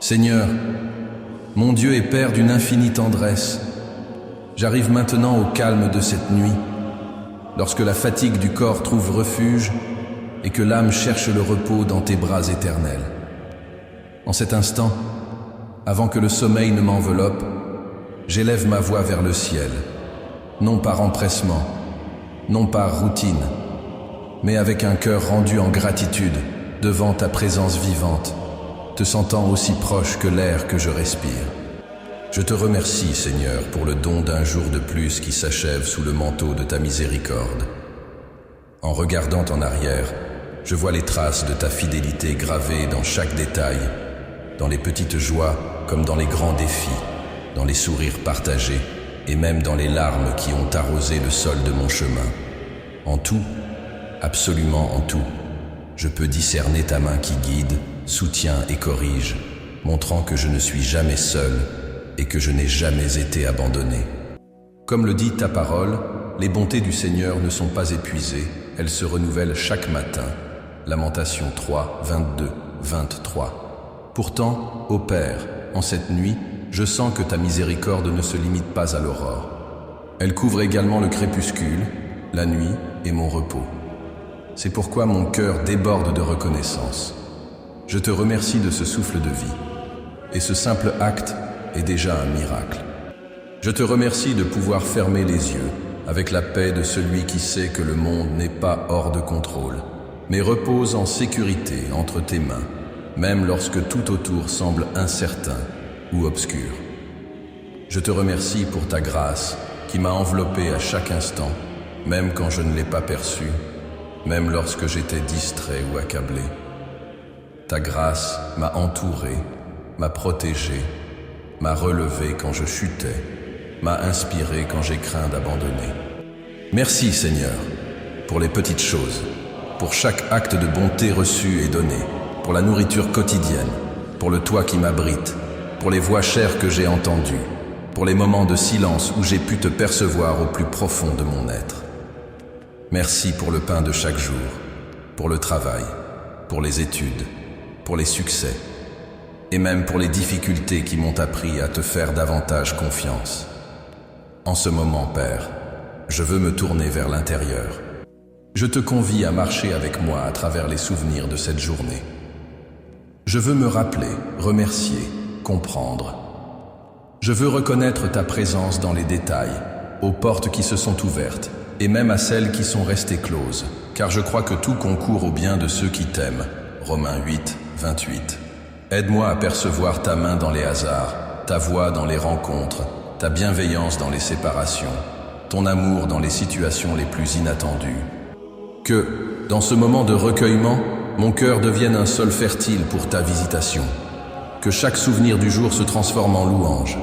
Seigneur, mon Dieu et Père d'une infinie tendresse, j'arrive maintenant au calme de cette nuit, lorsque la fatigue du corps trouve refuge et que l'âme cherche le repos dans tes bras éternels. En cet instant, avant que le sommeil ne m'enveloppe, j'élève ma voix vers le ciel, non par empressement, non par routine, mais avec un cœur rendu en gratitude devant ta présence vivante, te sentant aussi proche que l'air que je respire. Je te remercie, Seigneur, pour le don d'un jour de plus qui s'achève sous le manteau de ta miséricorde. En regardant en arrière, je vois les traces de ta fidélité gravées dans chaque détail, dans les petites joies comme dans les grands défis, dans les sourires partagés et même dans les larmes qui ont arrosé le sol de mon chemin. En tout, absolument en tout, je peux discerner ta main qui guide, soutient et corrige, montrant que je ne suis jamais seul et que je n'ai jamais été abandonné. Comme le dit ta parole, les bontés du Seigneur ne sont pas épuisées, elles se renouvellent chaque matin. Lamentation 3, 22, 23. Pourtant, ô Père, en cette nuit, je sens que ta miséricorde ne se limite pas à l'aurore. Elle couvre également le crépuscule, la nuit et mon repos. C'est pourquoi mon cœur déborde de reconnaissance. Je te remercie de ce souffle de vie. Et ce simple acte est déjà un miracle. Je te remercie de pouvoir fermer les yeux avec la paix de celui qui sait que le monde n'est pas hors de contrôle, mais repose en sécurité entre tes mains, même lorsque tout autour semble incertain ou obscur. Je te remercie pour ta grâce qui m'a enveloppé à chaque instant, même quand je ne l'ai pas perçue, même lorsque j'étais distrait ou accablé. Ta grâce m'a entouré, m'a protégé, m'a relevé quand je chutais, m'a inspiré quand j'ai craint d'abandonner. Merci Seigneur, pour les petites choses, pour chaque acte de bonté reçu et donné, pour la nourriture quotidienne, pour le toit qui m'abrite, pour les voix chères que j'ai entendues, pour les moments de silence où j'ai pu te percevoir au plus profond de mon être. Merci pour le pain de chaque jour, pour le travail, pour les études, pour les succès, et même pour les difficultés qui m'ont appris à te faire davantage confiance. En ce moment, Père, je veux me tourner vers l'intérieur. Je te convie à marcher avec moi à travers les souvenirs de cette journée. Je veux me rappeler, remercier, comprendre. Je veux reconnaître ta présence dans les détails, aux portes qui se sont ouvertes, et même à celles qui sont restées closes, car je crois que tout concourt au bien de ceux qui t'aiment. Romains 8, 28. Aide-moi à percevoir ta main dans les hasards, ta voix dans les rencontres, ta bienveillance dans les séparations, ton amour dans les situations les plus inattendues. Que, dans ce moment de recueillement, mon cœur devienne un sol fertile pour ta visitation. Que chaque souvenir du jour se transforme en louange.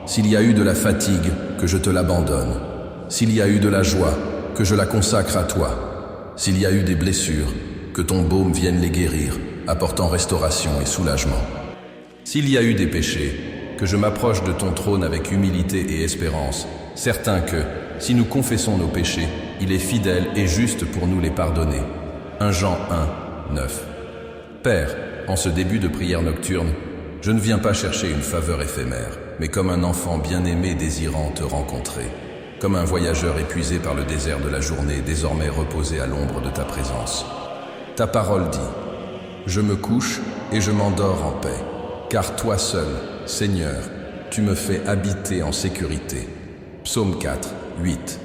S'il y a eu de la fatigue, que je te l'abandonne. S'il y a eu de la joie, que je la consacre à toi. S'il y a eu des blessures, que ton baume vienne les guérir, apportant restauration et soulagement. S'il y a eu des péchés, que je m'approche de ton trône avec humilité et espérance, certain que, si nous confessons nos péchés, il est fidèle et juste pour nous les pardonner. 1 Jean 1, 9. Père, en ce début de prière nocturne, je ne viens pas chercher une faveur éphémère, mais comme un enfant bien-aimé désirant te rencontrer, comme un voyageur épuisé par le désert de la journée, désormais reposé à l'ombre de ta présence. Ta parole dit, « Je me couche et je m'endors en paix, car toi seul, Seigneur, tu me fais habiter en sécurité. » Psaume 4, 8.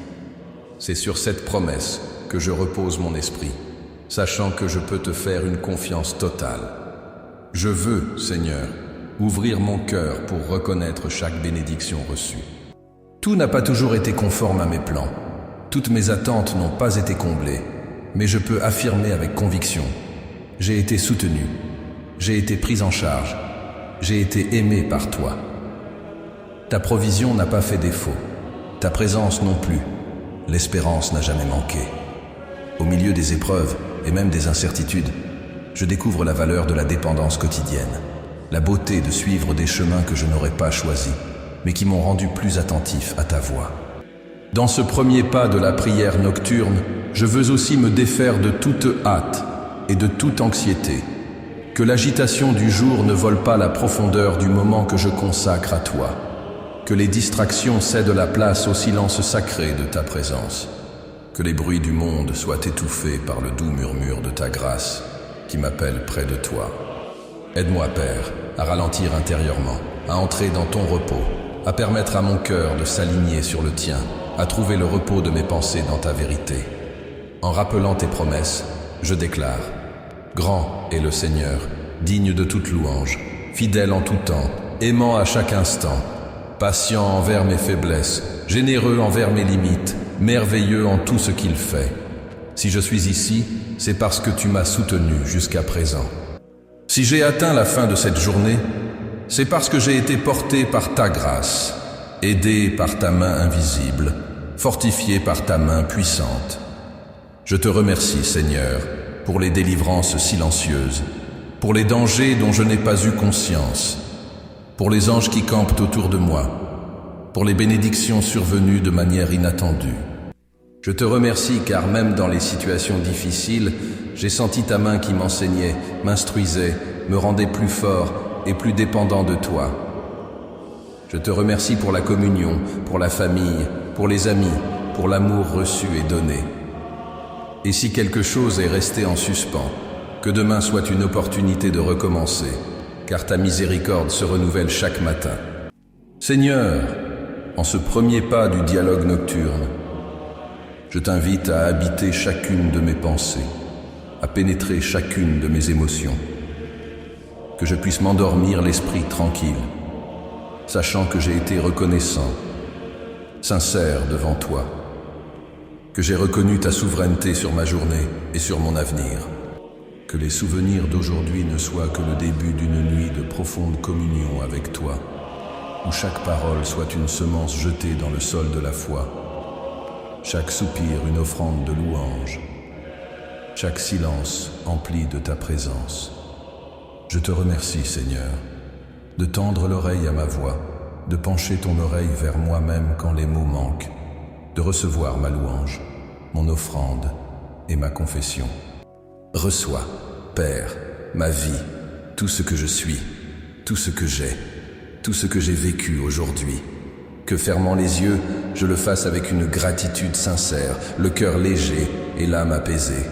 C'est sur cette promesse que je repose mon esprit, sachant que je peux te faire une confiance totale. Je veux, Seigneur, ouvrir mon cœur pour reconnaître chaque bénédiction reçue. Tout n'a pas toujours été conforme à mes plans. Toutes mes attentes n'ont pas été comblées, mais je peux affirmer avec conviction. J'ai été soutenu, j'ai été pris en charge, j'ai été aimé par toi. Ta provision n'a pas fait défaut, ta présence non plus, l'espérance n'a jamais manqué. Au milieu des épreuves et même des incertitudes, je découvre la valeur de la dépendance quotidienne, la beauté de suivre des chemins que je n'aurais pas choisis, mais qui m'ont rendu plus attentif à ta voix. Dans ce premier pas de la prière nocturne, je veux aussi me défaire de toute hâte et de toute anxiété, que l'agitation du jour ne vole pas la profondeur du moment que je consacre à toi, que les distractions cèdent la place au silence sacré de ta présence, que les bruits du monde soient étouffés par le doux murmure de ta grâce qui m'appelle près de toi. Aide-moi, Père, à ralentir intérieurement, à entrer dans ton repos, à permettre à mon cœur de s'aligner sur le tien, à trouver le repos de mes pensées dans ta vérité. En rappelant tes promesses, je déclare: grand est le Seigneur, digne de toute louange, fidèle en tout temps, aimant à chaque instant, patient envers mes faiblesses, généreux envers mes limites, merveilleux en tout ce qu'il fait. Si je suis ici, c'est parce que tu m'as soutenu jusqu'à présent. Si j'ai atteint la fin de cette journée, c'est parce que j'ai été porté par ta grâce, aidé par ta main invisible, fortifié par ta main puissante. Je te remercie, Seigneur, pour les délivrances silencieuses, pour les dangers dont je n'ai pas eu conscience, pour les anges qui campent autour de moi, pour les bénédictions survenues de manière inattendue. Je te remercie car même dans les situations difficiles, j'ai senti ta main qui m'enseignait, m'instruisait, me rendait plus fort et plus dépendant de toi. Je te remercie pour la communion, pour la famille, pour les amis, pour l'amour reçu et donné. Et si quelque chose est resté en suspens, que demain soit une opportunité de recommencer, car ta miséricorde se renouvelle chaque matin. Seigneur, en ce premier pas du dialogue nocturne, je t'invite à habiter chacune de mes pensées, à pénétrer chacune de mes émotions, que je puisse m'endormir l'esprit tranquille, sachant que j'ai été reconnaissant, sincère devant toi, que j'ai reconnu ta souveraineté sur ma journée et sur mon avenir, que les souvenirs d'aujourd'hui ne soient que le début d'une nuit de profonde communion avec toi, où chaque parole soit une semence jetée dans le sol de la foi, chaque soupir une offrande de louange, chaque silence empli de ta présence. Je te remercie, Seigneur, de tendre l'oreille à ma voix, de pencher ton oreille vers moi-même quand les mots manquent, de recevoir ma louange, mon offrande et ma confession. Reçois, Père, ma vie, tout ce que je suis, tout ce que j'ai, tout ce que j'ai vécu aujourd'hui. Que fermant les yeux, je le fasse avec une gratitude sincère, le cœur léger et l'âme apaisée.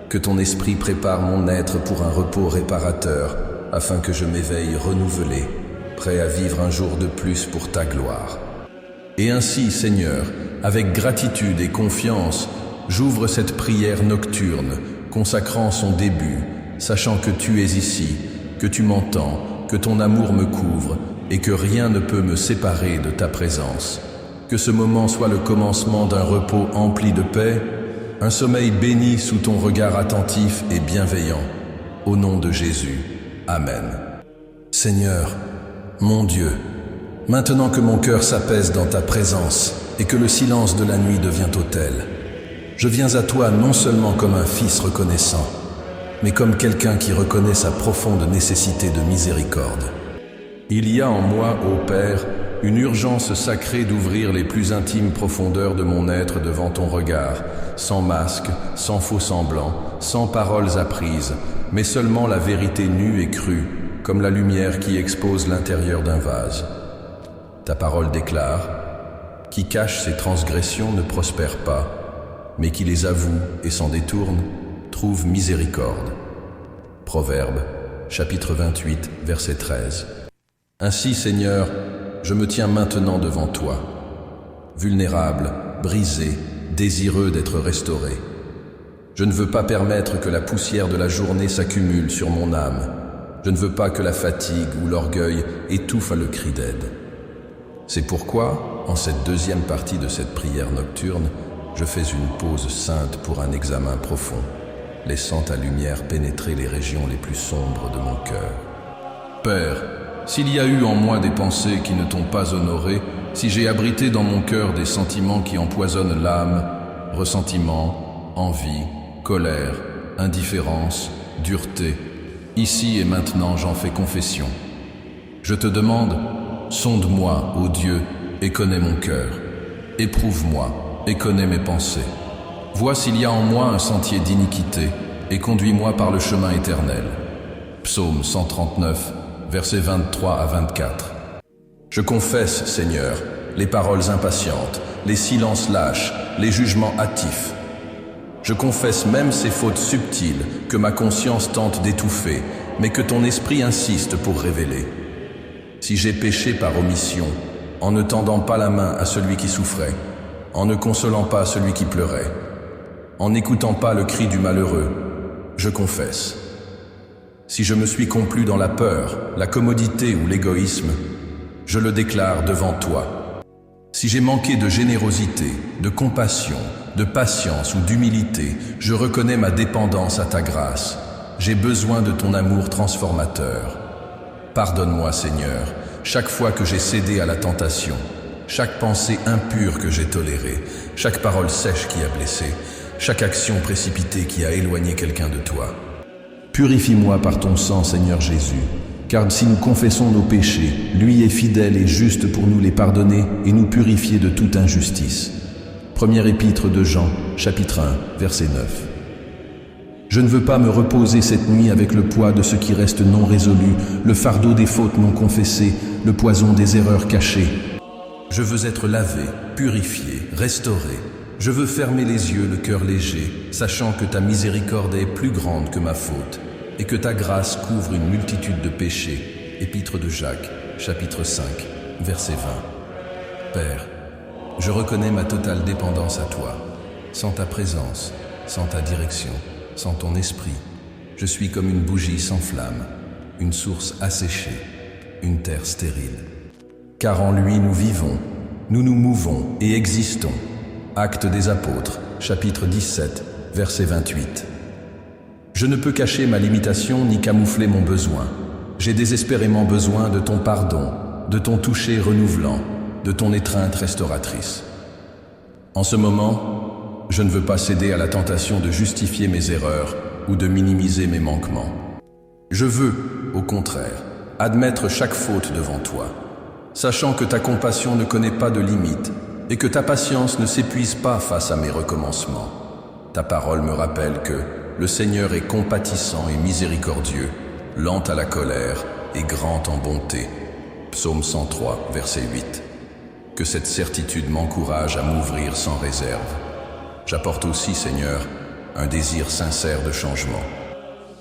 Que ton esprit prépare mon être pour un repos réparateur, afin que je m'éveille renouvelé, prêt à vivre un jour de plus pour ta gloire. Et ainsi, Seigneur, avec gratitude et confiance, j'ouvre cette prière nocturne, consacrant son début, sachant que tu es ici, que tu m'entends, que ton amour me couvre, et que rien ne peut me séparer de ta présence. Que ce moment soit le commencement d'un repos empli de paix, un sommeil béni sous ton regard attentif et bienveillant. Au nom de Jésus. Amen. Seigneur, mon Dieu, maintenant que mon cœur s'apaise dans ta présence et que le silence de la nuit devient autel, je viens à toi non seulement comme un fils reconnaissant, mais comme quelqu'un qui reconnaît sa profonde nécessité de miséricorde. Il y a en moi, ô Père, une urgence sacrée d'ouvrir les plus intimes profondeurs de mon être devant ton regard, sans masque, sans faux semblant, sans paroles apprises, mais seulement la vérité nue et crue, comme la lumière qui expose l'intérieur d'un vase. Ta parole déclare: qui cache ses transgressions ne prospère pas, mais qui les avoue et s'en détourne trouve miséricorde. Proverbe, chapitre 28, verset 13. Ainsi, Seigneur, je me tiens maintenant devant toi, vulnérable, brisé, désireux d'être restauré. Je ne veux pas permettre que la poussière de la journée s'accumule sur mon âme. Je ne veux pas que la fatigue ou l'orgueil étouffent le cri d'aide. C'est pourquoi, en cette deuxième partie de cette prière nocturne, je fais une pause sainte pour un examen profond, laissant ta lumière pénétrer les régions les plus sombres de mon cœur. Père, s'il y a eu en moi des pensées qui ne t'ont pas honoré, si j'ai abrité dans mon cœur des sentiments qui empoisonnent l'âme, ressentiment, envie, colère, indifférence, dureté, ici et maintenant j'en fais confession. Je te demande, sonde-moi, ô Dieu, et connais mon cœur. Éprouve-moi et connais mes pensées. Vois s'il y a en moi un sentier d'iniquité et conduis-moi par le chemin éternel. Psaume 139, versets 23 à 24. Je confesse, Seigneur, les paroles impatientes, les silences lâches, les jugements hâtifs. Je confesse même ces fautes subtiles que ma conscience tente d'étouffer, mais que ton esprit insiste pour révéler. Si j'ai péché par omission, en ne tendant pas la main à celui qui souffrait, en ne consolant pas celui qui pleurait, en n'écoutant pas le cri du malheureux, je confesse. Si je me suis complu dans la peur, la commodité ou l'égoïsme, je le déclare devant toi. Si j'ai manqué de générosité, de compassion, de patience ou d'humilité, je reconnais ma dépendance à ta grâce. J'ai besoin de ton amour transformateur. Pardonne-moi, Seigneur, chaque fois que j'ai cédé à la tentation, chaque pensée impure que j'ai tolérée, chaque parole sèche qui a blessé, chaque action précipitée qui a éloigné quelqu'un de toi. Purifie-moi par ton sang, Seigneur Jésus, car si nous confessons nos péchés, lui est fidèle et juste pour nous les pardonner et nous purifier de toute injustice. Première épître de Jean, chapitre 1, verset 9. Je ne veux pas me reposer cette nuit avec le poids de ce qui reste non résolu, le fardeau des fautes non confessées, le poison des erreurs cachées. Je veux être lavé, purifié, restauré. Je veux fermer les yeux, le cœur léger, sachant que ta miséricorde est plus grande que ma faute, et que ta grâce couvre une multitude de péchés. Épître de Jacques, chapitre 5, verset 20. Père, je reconnais ma totale dépendance à toi. Sans ta présence, sans ta direction, sans ton esprit, je suis comme une bougie sans flamme, une source asséchée, une terre stérile. Car en lui nous vivons, nous nous mouvons et existons. Actes des Apôtres, chapitre 17, verset 28. Je ne peux cacher ma limitation ni camoufler mon besoin. J'ai désespérément besoin de ton pardon, de ton toucher renouvelant, de ton étreinte restauratrice. En ce moment, je ne veux pas céder à la tentation de justifier mes erreurs ou de minimiser mes manquements. Je veux, au contraire, admettre chaque faute devant toi, sachant que ta compassion ne connaît pas de limite et que ta patience ne s'épuise pas face à mes recommencements. Ta parole me rappelle que le Seigneur est compatissant et miséricordieux, lent à la colère et grand en bonté. Psaume 103, verset 8. Que cette certitude m'encourage à m'ouvrir sans réserve. J'apporte aussi, Seigneur, un désir sincère de changement.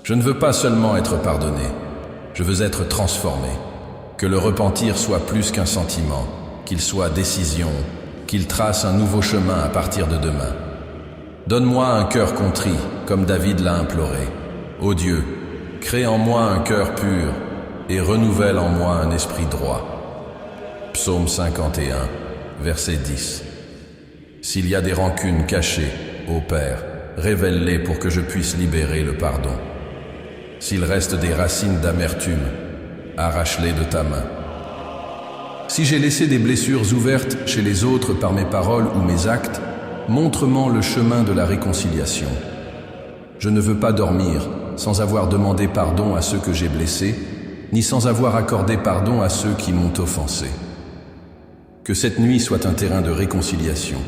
Je ne veux pas seulement être pardonné, je veux être transformé. Que le repentir soit plus qu'un sentiment, qu'il soit décision, qu'il trace un nouveau chemin à partir de demain. Donne-moi un cœur contrit, comme David l'a imploré. Ô Dieu, crée en moi un cœur pur et renouvelle en moi un esprit droit. Psaume 51, verset 10. S'il y a des rancunes cachées, ô Père, révèle-les pour que je puisse libérer le pardon. S'il reste des racines d'amertume, arrache-les de ta main. Si j'ai laissé des blessures ouvertes chez les autres par mes paroles ou mes actes, montre-moi le chemin de la réconciliation. Je ne veux pas dormir sans avoir demandé pardon à ceux que j'ai blessés, ni sans avoir accordé pardon à ceux qui m'ont offensé. Que cette nuit soit un terrain de réconciliation,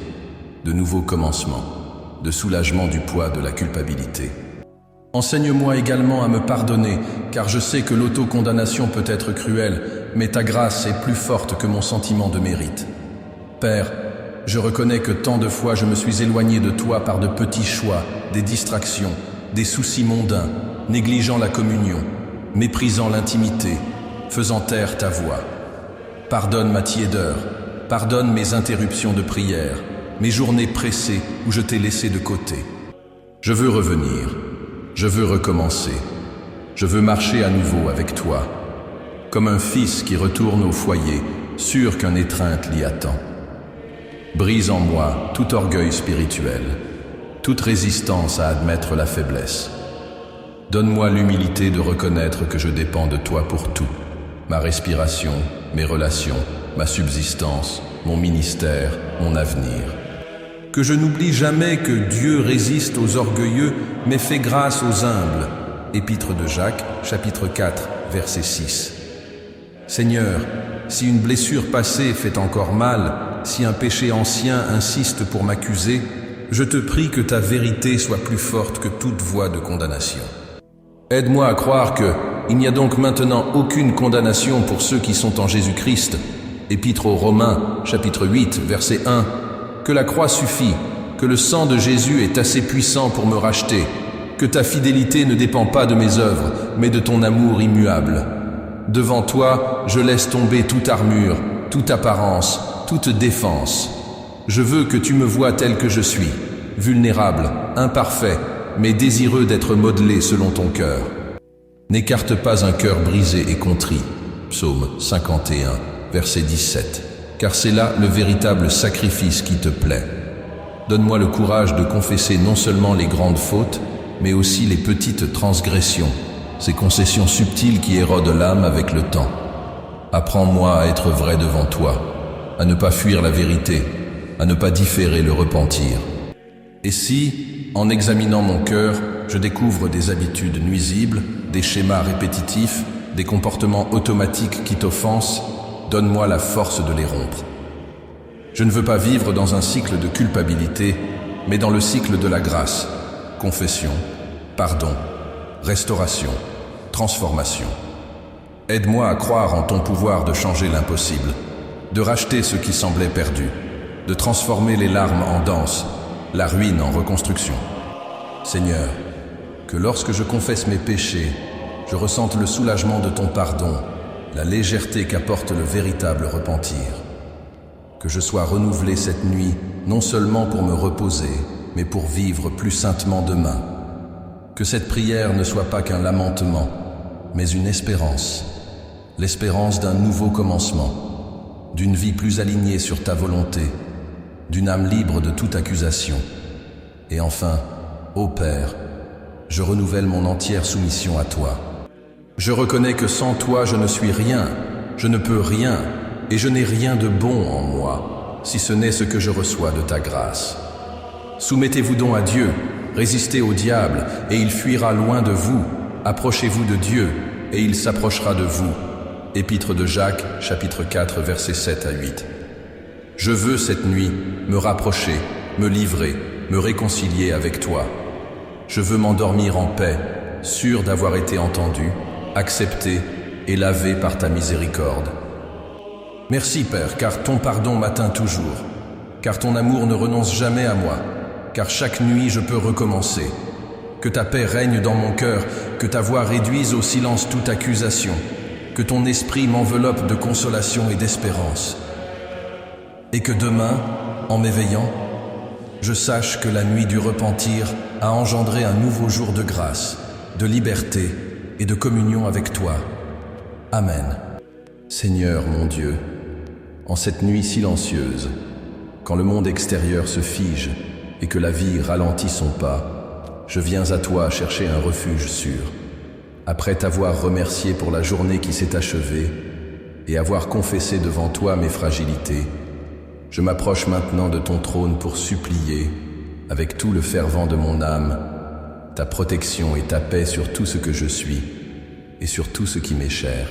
de nouveaux commencements, de soulagement du poids de la culpabilité. Enseigne-moi également à me pardonner, car je sais que l'autocondamnation peut être cruelle, mais ta grâce est plus forte que mon sentiment de mérite. Père, je reconnais que tant de fois je me suis éloigné de toi par de petits choix, des distractions, des soucis mondains, négligeant la communion, méprisant l'intimité, faisant taire ta voix. Pardonne ma tiédeur, pardonne mes interruptions de prière, mes journées pressées où je t'ai laissé de côté. Je veux revenir, je veux recommencer, je veux marcher à nouveau avec toi, comme un fils qui retourne au foyer, sûr qu'un étreinte l'y attend. Brise en moi tout orgueil spirituel, toute résistance à admettre la faiblesse. Donne-moi l'humilité de reconnaître que je dépends de toi pour tout, ma respiration, mes relations, ma subsistance, mon ministère, mon avenir. Que je n'oublie jamais que Dieu résiste aux orgueilleux, mais fait grâce aux humbles. Épître de Jacques, chapitre 4, verset 6. Seigneur, si une blessure passée fait encore mal, si un péché ancien insiste pour m'accuser, je te prie que ta vérité soit plus forte que toute voix de condamnation. Aide-moi à croire que, il n'y a donc maintenant aucune condamnation pour ceux qui sont en Jésus-Christ. Épître aux Romains, chapitre 8, verset 1. Que la croix suffit, que le sang de Jésus est assez puissant pour me racheter, que ta fidélité ne dépend pas de mes œuvres, mais de ton amour immuable. Devant toi, je laisse tomber toute armure, toute apparence, toute défense. Je veux que tu me vois tel que je suis, vulnérable, imparfait, mais désireux d'être modelé selon ton cœur. N'écarte pas un cœur brisé et contrit. Psaume 51, verset 17. Car c'est là le véritable sacrifice qui te plaît. Donne-moi le courage de confesser non seulement les grandes fautes, mais aussi les petites transgressions, ces concessions subtiles qui érodent l'âme avec le temps. Apprends-moi à être vrai devant toi, à ne pas fuir la vérité, à ne pas différer le repentir. Et si, en examinant mon cœur, je découvre des habitudes nuisibles, des schémas répétitifs, des comportements automatiques qui t'offensent, donne-moi la force de les rompre. Je ne veux pas vivre dans un cycle de culpabilité, mais dans le cycle de la grâce. Confession, pardon, restauration, transformation. Aide-moi à croire en ton pouvoir de changer l'impossible, de racheter ce qui semblait perdu, de transformer les larmes en danse, la ruine en reconstruction. Seigneur, que lorsque je confesse mes péchés, je ressente le soulagement de ton pardon, la légèreté qu'apporte le véritable repentir. Que je sois renouvelé cette nuit, non seulement pour me reposer, mais pour vivre plus saintement demain. Que cette prière ne soit pas qu'un lamentement, mais une espérance. L'espérance d'un nouveau commencement, d'une vie plus alignée sur ta volonté, d'une âme libre de toute accusation. Et enfin, ô Père, je renouvelle mon entière soumission à toi. Je reconnais que sans toi je ne suis rien, je ne peux rien, et je n'ai rien de bon en moi, si ce n'est ce que je reçois de ta grâce. Soumettez-vous donc à Dieu, résistez au diable, et il fuira loin de vous. Approchez-vous de Dieu, et il s'approchera de vous. Épître de Jacques, chapitre 4, versets 7 à 8. Je veux cette nuit me rapprocher, me livrer, me réconcilier avec toi. Je veux m'endormir en paix, sûr d'avoir été entendu, accepté et lavé par ta miséricorde. Merci Père, car ton pardon m'atteint toujours, car ton amour ne renonce jamais à moi, car chaque nuit je peux recommencer. Que ta paix règne dans mon cœur, que ta voix réduise au silence toute accusation, que ton esprit m'enveloppe de consolation et d'espérance. Et que demain, en m'éveillant, je sache que la nuit du repentir a engendré un nouveau jour de grâce, de liberté et de communion avec toi. Amen. Seigneur mon Dieu, en cette nuit silencieuse, quand le monde extérieur se fige et que la vie ralentit son pas, je viens à toi chercher un refuge sûr. Après t'avoir remercié pour la journée qui s'est achevée et avoir confessé devant toi mes fragilités, je m'approche maintenant de ton trône pour supplier, avec tout le fervent de mon âme, ta protection et ta paix sur tout ce que je suis et sur tout ce qui m'est cher.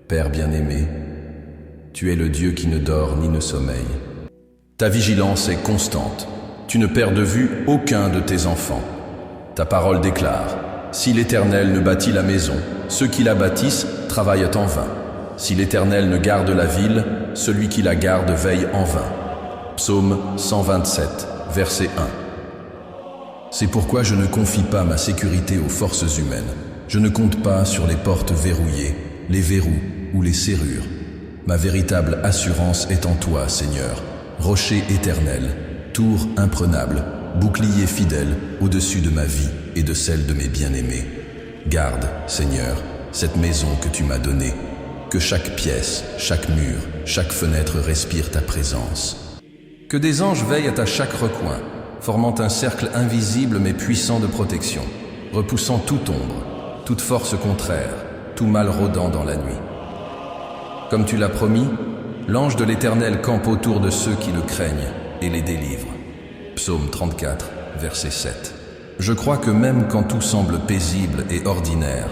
Père bien-aimé, tu es le Dieu qui ne dort ni ne sommeille. Ta vigilance est constante. Tu ne perds de vue aucun de tes enfants. Ta parole déclare: si l'Éternel ne bâtit la maison, ceux qui la bâtissent travaillent en vain. Si l'Éternel ne garde la ville, celui qui la garde veille en vain. Psaume 127, verset 1. C'est pourquoi je ne confie pas ma sécurité aux forces humaines. Je ne compte pas sur les portes verrouillées, les verrous ou les serrures. Ma véritable assurance est en toi, Seigneur, rocher éternel, tour imprenable, bouclier fidèle au-dessus de ma vie et de celle de mes bien-aimés. Garde, Seigneur, cette maison que tu m'as donnée, que chaque pièce, chaque mur, chaque fenêtre respire ta présence. Que des anges veillent à chaque recoin, formant un cercle invisible mais puissant de protection, repoussant toute ombre, toute force contraire, tout mal rôdant dans la nuit. Comme tu l'as promis, l'ange de l'Éternel campe autour de ceux qui le craignent et les délivre. Psaume 34, verset 7. Je crois que même quand tout semble paisible et ordinaire,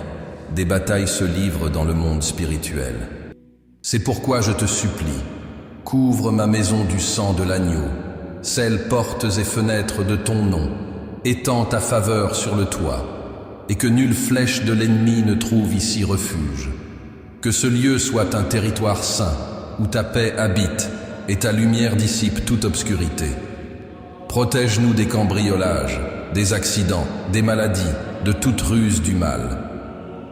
des batailles se livrent dans le monde spirituel. C'est pourquoi je te supplie, couvre ma maison du sang de l'agneau, scelle portes et fenêtres de ton nom, étends ta faveur sur le toit, et que nulle flèche de l'ennemi ne trouve ici refuge. Que ce lieu soit un territoire saint, où ta paix habite et ta lumière dissipe toute obscurité. Protège-nous des cambriolages, des accidents, des maladies, de toute ruse du mal.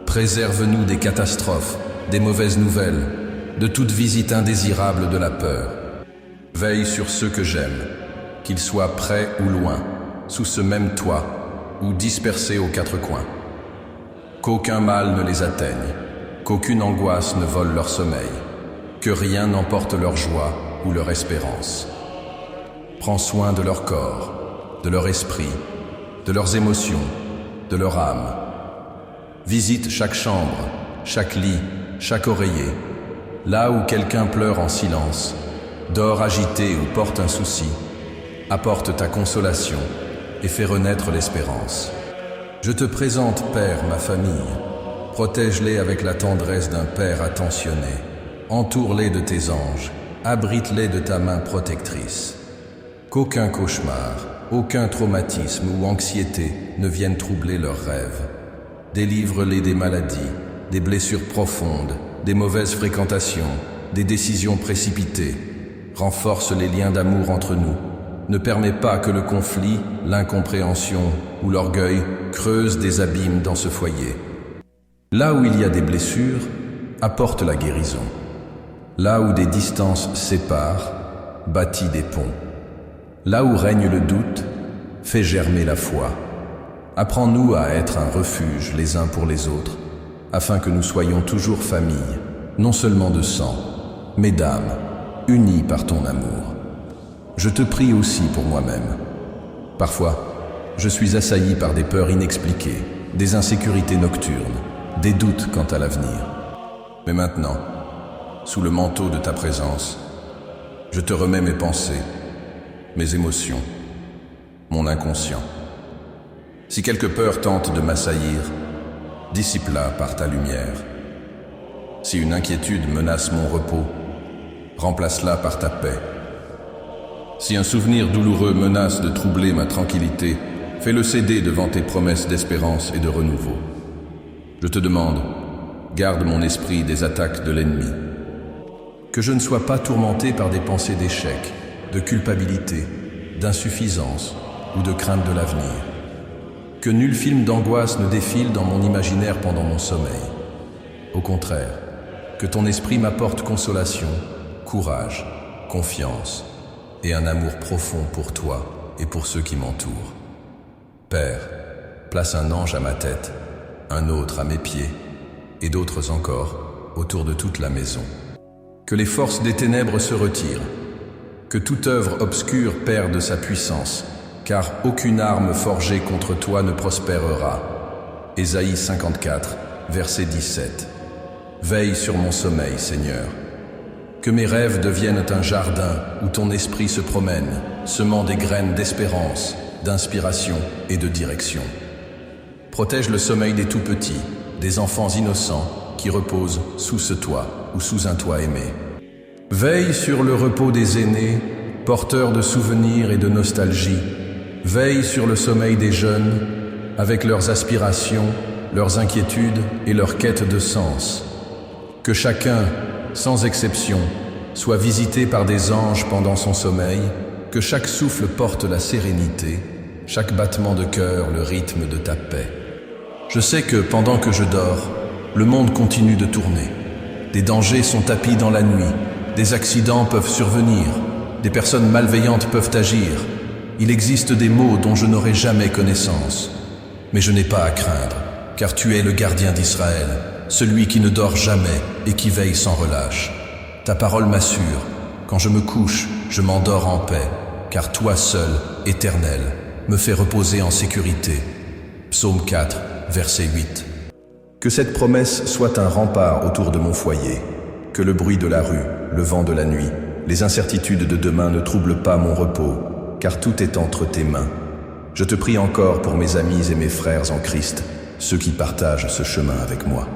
Préserve-nous des catastrophes, des mauvaises nouvelles, de toute visite indésirable de la peur. Veille sur ceux que j'aime, qu'ils soient près ou loin, sous ce même toit, ou dispersés aux quatre coins. Qu'aucun mal ne les atteigne, qu'aucune angoisse ne vole leur sommeil, que rien n'emporte leur joie ou leur espérance. Prends soin de leur corps, de leur esprit, de leurs émotions, de leur âme. Visite chaque chambre, chaque lit, chaque oreiller, là où quelqu'un pleure en silence, dort agité ou porte un souci, apporte ta consolation et fais renaître l'espérance. Je te présente, Père, ma famille. Protège-les avec la tendresse d'un père attentionné. Entoure-les de tes anges, abrite-les de ta main protectrice. Qu'aucun cauchemar, aucun traumatisme ou anxiété ne vienne troubler leurs rêves. Délivre-les des maladies, des blessures profondes, des mauvaises fréquentations, des décisions précipitées. Renforce les liens d'amour entre nous. Ne permets pas que le conflit, l'incompréhension ou l'orgueil creusent des abîmes dans ce foyer. Là où il y a des blessures, apporte la guérison. Là où des distances séparent, bâtis des ponts. Là où règne le doute, fais germer la foi. Apprends-nous à être un refuge les uns pour les autres, afin que nous soyons toujours famille, non seulement de sang, mais d'âme, unis par ton amour. Je te prie aussi pour moi-même. Parfois, je suis assailli par des peurs inexpliquées, des insécurités nocturnes, des doutes quant à l'avenir. Mais maintenant, sous le manteau de ta présence, je te remets mes pensées, mes émotions, mon inconscient. Si quelque peur tente de m'assaillir, dissipe-la par ta lumière. Si une inquiétude menace mon repos, remplace-la par ta paix. Si un souvenir douloureux menace de troubler ma tranquillité, fais-le céder devant tes promesses d'espérance et de renouveau. Je te demande, garde mon esprit des attaques de l'ennemi. Que je ne sois pas tourmenté par des pensées d'échec, de culpabilité, d'insuffisance ou de crainte de l'avenir. Que nul film d'angoisse ne défile dans mon imaginaire pendant mon sommeil. Au contraire, que ton esprit m'apporte consolation, courage, confiance et un amour profond pour toi et pour ceux qui m'entourent. Père, place un ange à ma tête, un autre à mes pieds et d'autres encore autour de toute la maison. Que les forces des ténèbres se retirent, que toute œuvre obscure perde sa puissance, car aucune arme forgée contre toi ne prospérera. Ésaïe 54, verset 17. Veille sur mon sommeil, Seigneur. Que mes rêves deviennent un jardin où ton esprit se promène, semant des graines d'espérance, d'inspiration et de direction. Protège le sommeil des tout-petits, des enfants innocents qui reposent sous ce toit ou sous un toit aimé. Veille sur le repos des aînés, porteurs de souvenirs et de nostalgie. Veille sur le sommeil des jeunes, avec leurs aspirations, leurs inquiétudes et leurs quêtes de sens. Que chacun, sans exception, soit visité par des anges pendant son sommeil, que chaque souffle porte la sérénité, chaque battement de cœur le rythme de ta paix. Je sais que pendant que je dors, le monde continue de tourner. Des dangers sont tapis dans la nuit, des accidents peuvent survenir, des personnes malveillantes peuvent agir. Il existe des maux dont je n'aurai jamais connaissance. Mais je n'ai pas à craindre, car tu es le gardien d'Israël, celui qui ne dort jamais et qui veille sans relâche. Ta parole m'assure, quand je me couche, je m'endors en paix, car toi seul, Éternel, me fais reposer en sécurité. Psaume 4, verset 8. Que cette promesse soit un rempart autour de mon foyer, que le bruit de la rue, le vent de la nuit, les incertitudes de demain ne troublent pas mon repos, car tout est entre tes mains. Je te prie encore pour mes amis et mes frères en Christ, ceux qui partagent ce chemin avec moi.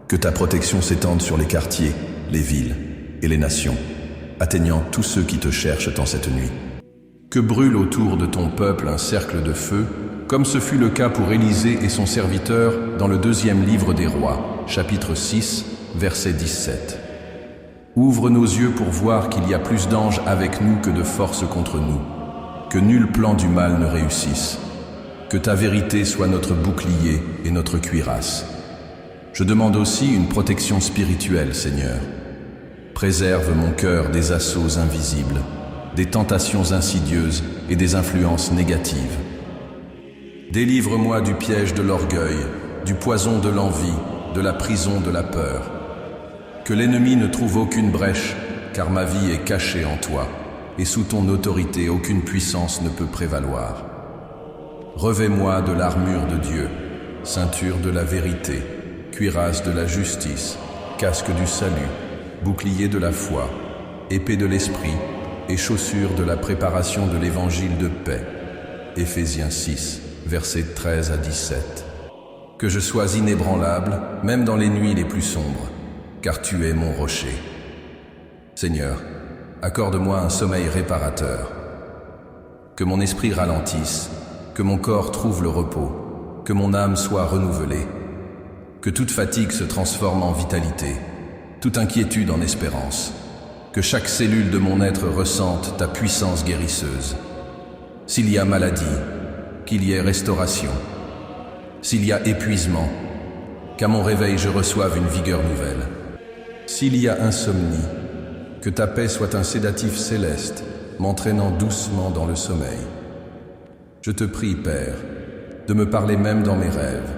Que ta protection s'étende sur les quartiers, les villes et les nations, atteignant tous ceux qui te cherchent en cette nuit. Que brûle autour de ton peuple un cercle de feu, comme ce fut le cas pour Élisée et son serviteur dans le 2e livre des Rois, chapitre 6, verset 17. Ouvre nos yeux pour voir qu'il y a plus d'anges avec nous que de forces contre nous, que nul plan du mal ne réussisse, que ta vérité soit notre bouclier et notre cuirasse. Je demande aussi une protection spirituelle, Seigneur. Préserve mon cœur des assauts invisibles, des tentations insidieuses et des influences négatives. Délivre-moi du piège de l'orgueil, du poison de l'envie, de la prison de la peur. Que l'ennemi ne trouve aucune brèche, car ma vie est cachée en toi, et sous ton autorité aucune puissance ne peut prévaloir. Revêt-moi de l'armure de Dieu, ceinture de la vérité, cuirasse de la justice, casque du salut, bouclier de la foi, épée de l'esprit et chaussures de la préparation de l'évangile de paix. Éphésiens 6, versets 13 à 17. Que je sois inébranlable, même dans les nuits les plus sombres, car tu es mon rocher. Seigneur, accorde-moi un sommeil réparateur. Que mon esprit ralentisse, que mon corps trouve le repos, que mon âme soit renouvelée. Que toute fatigue se transforme en vitalité, toute inquiétude en espérance. Que chaque cellule de mon être ressente ta puissance guérisseuse. S'il y a maladie, qu'il y ait restauration. S'il y a épuisement, qu'à mon réveil je reçoive une vigueur nouvelle. S'il y a insomnie, que ta paix soit un sédatif céleste, m'entraînant doucement dans le sommeil. Je te prie, Père, de me parler même dans mes rêves.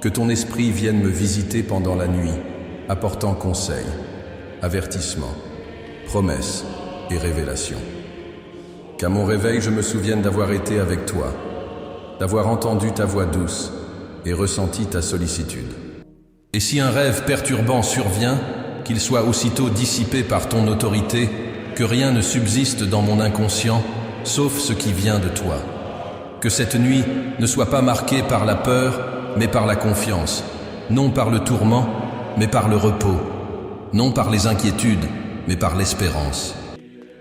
Que ton esprit vienne me visiter pendant la nuit, apportant conseil, avertissement, promesses et révélations. Qu'à mon réveil, je me souvienne d'avoir été avec toi, d'avoir entendu ta voix douce et ressenti ta sollicitude. Et si un rêve perturbant survient, qu'il soit aussitôt dissipé par ton autorité, que rien ne subsiste dans mon inconscient, sauf ce qui vient de toi. Que cette nuit ne soit pas marquée par la peur, mais par la confiance, non par le tourment, mais par le repos, non par les inquiétudes, mais par l'espérance.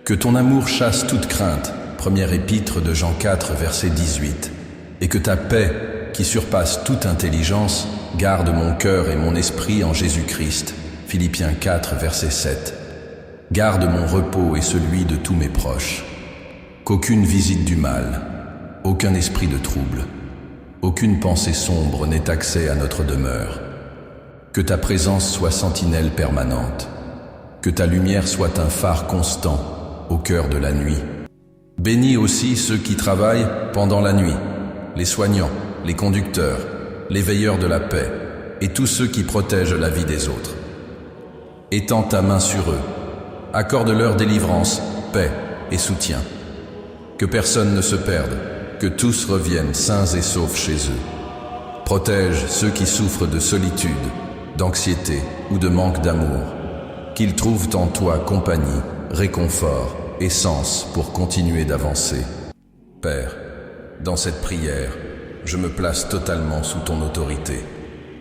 Que ton amour chasse toute crainte, première épître de Jean 4, verset 18, et que ta paix, qui surpasse toute intelligence, garde mon cœur et mon esprit en Jésus-Christ, Philippiens 4, verset 7. Garde mon repos et celui de tous mes proches. Qu'aucune visite du mal, aucun esprit de trouble, aucune pensée sombre n'ait accès à notre demeure. Que ta présence soit sentinelle permanente. Que ta lumière soit un phare constant au cœur de la nuit. Bénis aussi ceux qui travaillent pendant la nuit, les soignants, les conducteurs, les veilleurs de la paix et tous ceux qui protègent la vie des autres. Étends ta main sur eux. Accorde-leur délivrance, paix et soutien. Que personne ne se perde, que tous reviennent sains et saufs chez eux. Protège ceux qui souffrent de solitude, d'anxiété ou de manque d'amour. Qu'ils trouvent en toi compagnie, réconfort et sens pour continuer d'avancer. Père, dans cette prière, je me place totalement sous ton autorité.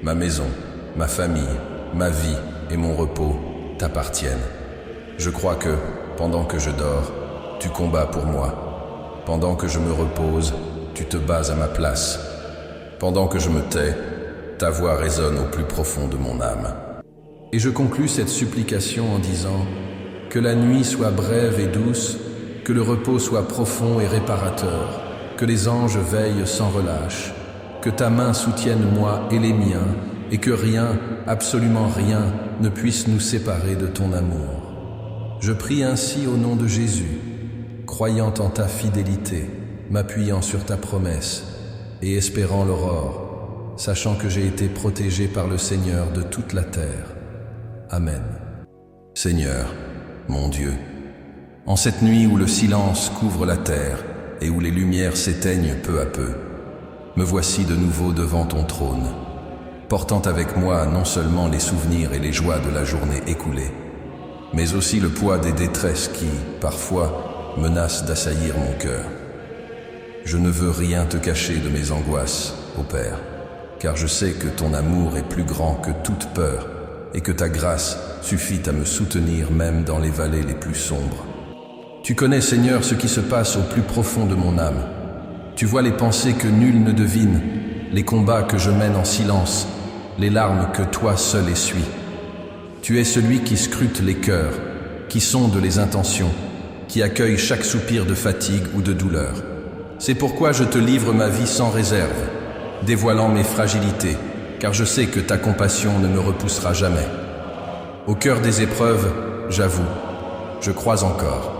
Ma maison, ma famille, ma vie et mon repos t'appartiennent. Je crois que, pendant que je dors, tu combats pour moi. Pendant que je me repose, tu te bats à ma place. Pendant que je me tais, ta voix résonne au plus profond de mon âme. Et je conclus cette supplication en disant « Que la nuit soit brève et douce, que le repos soit profond et réparateur, que les anges veillent sans relâche, que ta main soutienne moi et les miens, et que rien, absolument rien, ne puisse nous séparer de ton amour. Je prie ainsi au nom de Jésus, croyant en ta fidélité, m'appuyant sur ta promesse et espérant l'aurore, sachant que j'ai été protégé par le Seigneur de toute la terre. Amen. Seigneur, mon Dieu, en cette nuit où le silence couvre la terre et où les lumières s'éteignent peu à peu, me voici de nouveau devant ton trône, portant avec moi non seulement les souvenirs et les joies de la journée écoulée, mais aussi le poids des détresses qui, parfois, menace d'assaillir mon cœur. Je ne veux rien te cacher de mes angoisses, ô Père, car je sais que ton amour est plus grand que toute peur et que ta grâce suffit à me soutenir même dans les vallées les plus sombres. Tu connais, Seigneur, ce qui se passe au plus profond de mon âme. Tu vois les pensées que nul ne devine, les combats que je mène en silence, les larmes que toi seul essuies. Tu es celui qui scrute les cœurs, qui sonde les intentions, qui accueille chaque soupir de fatigue ou de douleur. C'est pourquoi je te livre ma vie sans réserve, dévoilant mes fragilités, car je sais que ta compassion ne me repoussera jamais. Au cœur des épreuves, j'avoue, je crois encore.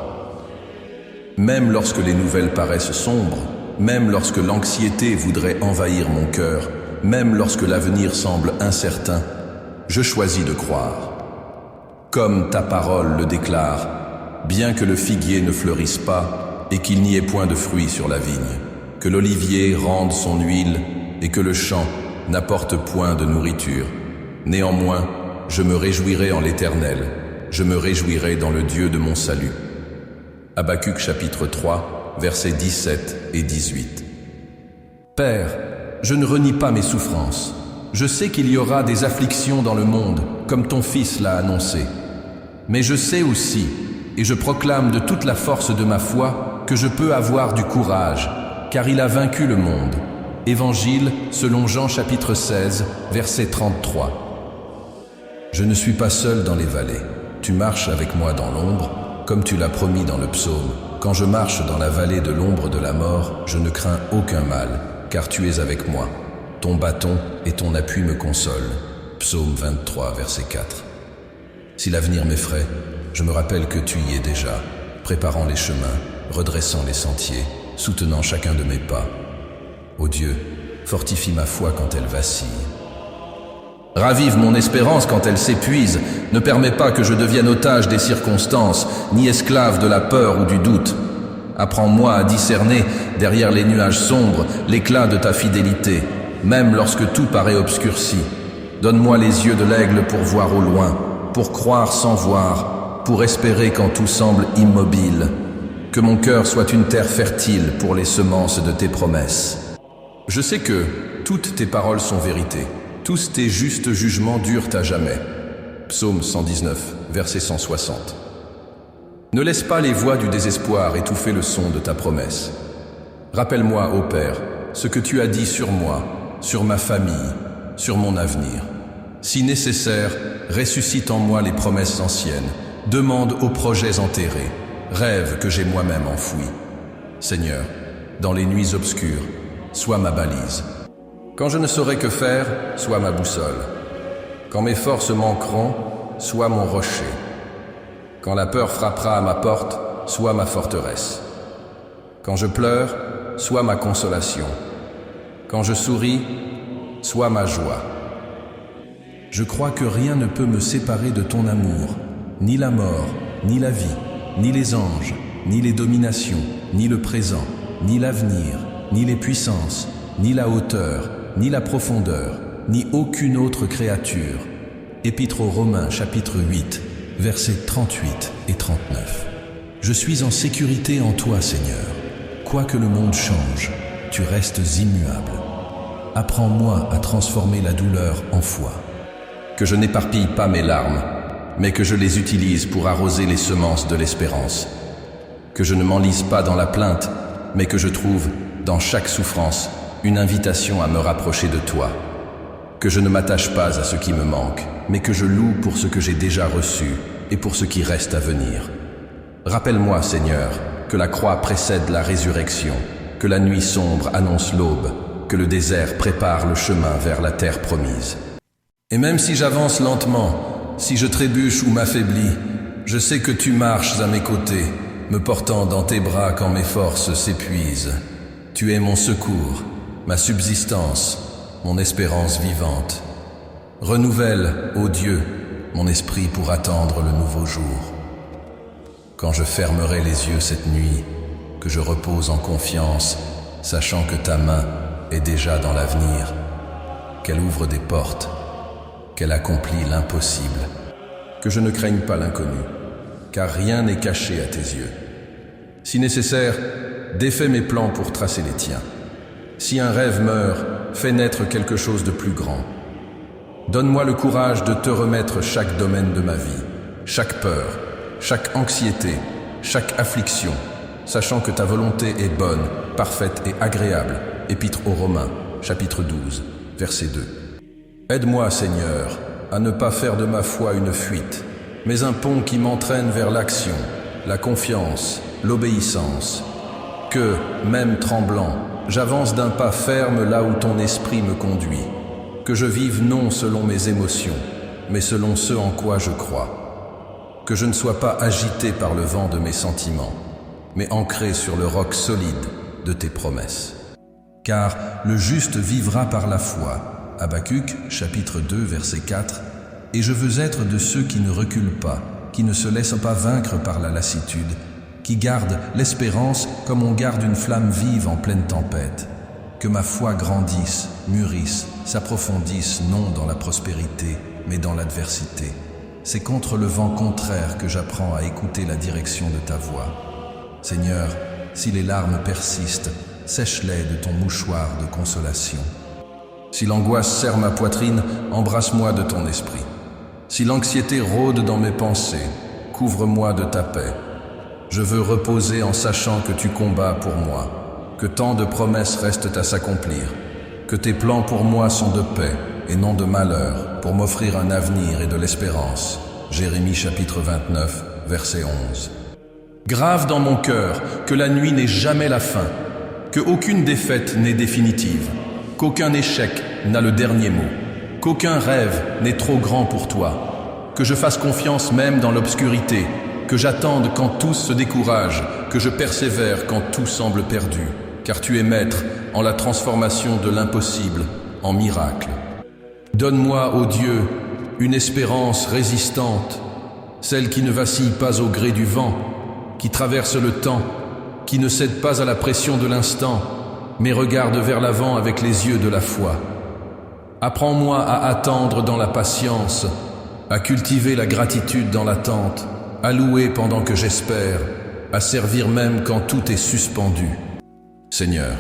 Même lorsque les nouvelles paraissent sombres, même lorsque l'anxiété voudrait envahir mon cœur, même lorsque l'avenir semble incertain, je choisis de croire. Comme ta parole le déclare, bien que le figuier ne fleurisse pas et qu'il n'y ait point de fruits sur la vigne, que l'olivier rende son huile et que le champ n'apporte point de nourriture, néanmoins, je me réjouirai en l'Éternel, je me réjouirai dans le Dieu de mon salut. Habacuc chapitre 3, versets 17 et 18. Père, je ne renie pas mes souffrances. Je sais qu'il y aura des afflictions dans le monde, comme ton Fils l'a annoncé. Mais je sais aussi, et je proclame de toute la force de ma foi, que je peux avoir du courage, car il a vaincu le monde. Évangile selon Jean chapitre 16, verset 33. Je ne suis pas seul dans les vallées. Tu marches avec moi dans l'ombre, comme tu l'as promis dans le psaume. Quand je marche dans la vallée de l'ombre de la mort, je ne crains aucun mal, car tu es avec moi. Ton bâton et ton appui me consolent. Psaume 23, verset 4. Si l'avenir m'effraie, je me rappelle que tu y es déjà, préparant les chemins, redressant les sentiers, soutenant chacun de mes pas. Ô Dieu, fortifie ma foi quand elle vacille. Ravive mon espérance quand elle s'épuise, ne permets pas que je devienne otage des circonstances, ni esclave de la peur ou du doute. Apprends-moi à discerner, derrière les nuages sombres, l'éclat de ta fidélité, même lorsque tout paraît obscurci. Donne-moi les yeux de l'aigle pour voir au loin, pour croire sans voir, pour espérer quand tout semble immobile. Que mon cœur soit une terre fertile pour les semences de tes promesses. Je sais que toutes tes paroles sont vérité. Tous tes justes jugements durent à jamais. Psaume 119, verset 160. Ne laisse pas les voix du désespoir étouffer le son de ta promesse. Rappelle-moi, ô Père, ce que tu as dit sur moi, sur ma famille, sur mon avenir. Si nécessaire, ressuscite en moi les promesses anciennes, demande aux projets enterrés, rêves que j'ai moi-même enfouis. Seigneur, dans les nuits obscures, sois ma balise. Quand je ne saurai que faire, sois ma boussole. Quand mes forces manqueront, sois mon rocher. Quand la peur frappera à ma porte, sois ma forteresse. Quand je pleure, sois ma consolation. Quand je souris, sois ma joie. Je crois que rien ne peut me séparer de ton amour, ni la mort, ni la vie, ni les anges, ni les dominations, ni le présent, ni l'avenir, ni les puissances, ni la hauteur, ni la profondeur, ni aucune autre créature. Épître aux Romains, chapitre 8, versets 38 et 39. Je suis en sécurité en toi, Seigneur. Quoi que le monde change, tu restes immuable. Apprends-moi à transformer la douleur en foi. Que je n'éparpille pas mes larmes, mais que je les utilise pour arroser les semences de l'espérance. Que je ne m'enlise pas dans la plainte, mais que je trouve, dans chaque souffrance, une invitation à me rapprocher de toi. Que je ne m'attache pas à ce qui me manque, mais que je loue pour ce que j'ai déjà reçu et pour ce qui reste à venir. Rappelle-moi, Seigneur, que la croix précède la résurrection, que la nuit sombre annonce l'aube, que le désert prépare le chemin vers la terre promise. Et même si j'avance lentement, si je trébuche ou m'affaiblis, je sais que tu marches à mes côtés, me portant dans tes bras quand mes forces s'épuisent. Tu es mon secours, ma subsistance, mon espérance vivante. Renouvelle, ô Dieu, mon esprit pour attendre le nouveau jour. Quand je fermerai les yeux cette nuit, que je repose en confiance, sachant que ta main est déjà dans l'avenir, qu'elle ouvre des portes, qu'elle accomplit l'impossible, que je ne craigne pas l'inconnu, car rien n'est caché à tes yeux. Si nécessaire, défais mes plans pour tracer les tiens. Si un rêve meurt, fais naître quelque chose de plus grand. Donne-moi le courage de te remettre chaque domaine de ma vie, chaque peur, chaque anxiété, chaque affliction, sachant que ta volonté est bonne, parfaite et agréable. Épître aux Romains, chapitre 12, verset 2. Aide-moi, Seigneur, à ne pas faire de ma foi une fuite, mais un pont qui m'entraîne vers l'action, la confiance, l'obéissance. Que, même tremblant, j'avance d'un pas ferme là où ton esprit me conduit. Que je vive non selon mes émotions, mais selon ce en quoi je crois. Que je ne sois pas agité par le vent de mes sentiments, mais ancré sur le roc solide de tes promesses. Car le juste vivra par la foi. Habacuc, chapitre 2, verset 4. Et je veux être de ceux qui ne reculent pas, qui ne se laissent pas vaincre par la lassitude, qui gardent l'espérance comme on garde une flamme vive en pleine tempête. Que ma foi grandisse, mûrisse, s'approfondisse non dans la prospérité, mais dans l'adversité. C'est contre le vent contraire que j'apprends à écouter la direction de ta voix. Seigneur, si les larmes persistent, sèche-les de ton mouchoir de consolation. Si l'angoisse serre ma poitrine, embrasse-moi de ton esprit. Si l'anxiété rôde dans mes pensées, couvre-moi de ta paix. Je veux reposer en sachant que tu combats pour moi, que tant de promesses restent à s'accomplir, que tes plans pour moi sont de paix et non de malheur, pour m'offrir un avenir et de l'espérance. Jérémie chapitre 29, verset 11. Grave dans mon cœur que la nuit n'est jamais la fin, que aucune défaite n'est définitive, qu'aucun échec n'a le dernier mot, qu'aucun rêve n'est trop grand pour toi, que je fasse confiance même dans l'obscurité, que j'attende quand tous se découragent, que je persévère quand tout semble perdu, car tu es maître en la transformation de l'impossible en miracle. Donne-moi, ô Dieu, une espérance résistante, celle qui ne vacille pas au gré du vent, qui traverse le temps, qui ne cède pas à la pression de l'instant, mais regarde vers l'avant avec les yeux de la foi. Apprends-moi à attendre dans la patience, à cultiver la gratitude dans l'attente, à louer pendant que j'espère, à servir même quand tout est suspendu. Seigneur,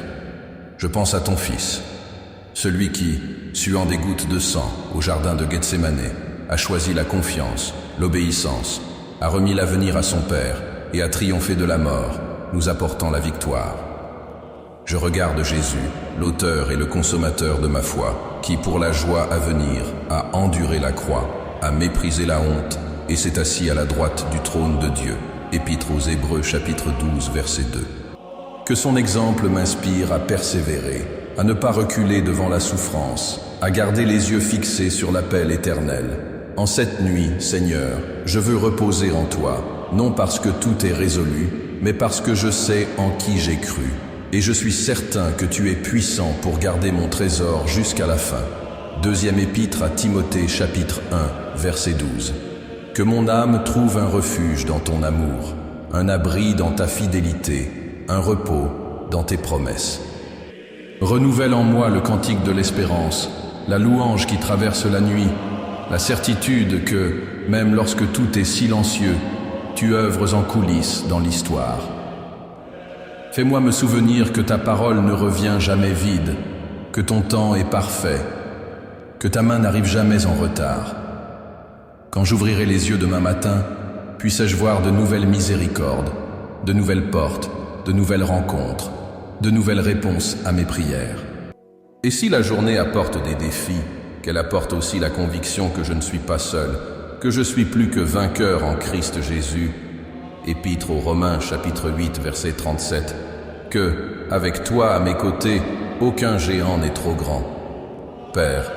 je pense à ton Fils, celui qui, suant des gouttes de sang au jardin de Gethsémanée, a choisi la confiance, l'obéissance, a remis l'avenir à son Père et a triomphé de la mort, nous apportant la victoire. Je regarde Jésus, l'auteur et le consommateur de ma foi, qui, pour la joie à venir, a enduré la croix, a méprisé la honte et s'est assis à la droite du trône de Dieu. Épître aux Hébreux, chapitre 12, verset 2. Que son exemple m'inspire à persévérer, à ne pas reculer devant la souffrance, à garder les yeux fixés sur l'appel éternel. En cette nuit, Seigneur, je veux reposer en toi, non parce que tout est résolu, mais parce que je sais en qui j'ai cru. Et je suis certain que tu es puissant pour garder mon trésor jusqu'à la fin. Deuxième épître à Timothée, chapitre 1, verset 12. Que mon âme trouve un refuge dans ton amour, un abri dans ta fidélité, un repos dans tes promesses. Renouvelle en moi le cantique de l'espérance, la louange qui traverse la nuit, la certitude que, même lorsque tout est silencieux, tu œuvres en coulisses dans l'histoire. Fais-moi me souvenir que ta parole ne revient jamais vide, que ton temps est parfait, que ta main n'arrive jamais en retard. Quand j'ouvrirai les yeux demain matin, puisse-je voir de nouvelles miséricordes, de nouvelles portes, de nouvelles rencontres, de nouvelles réponses à mes prières. Et si la journée apporte des défis, qu'elle apporte aussi la conviction que je ne suis pas seul, que je suis plus que vainqueur en Christ Jésus. Épître aux Romains, chapitre 8, verset 37. Que, avec toi à mes côtés, aucun géant n'est trop grand. Père,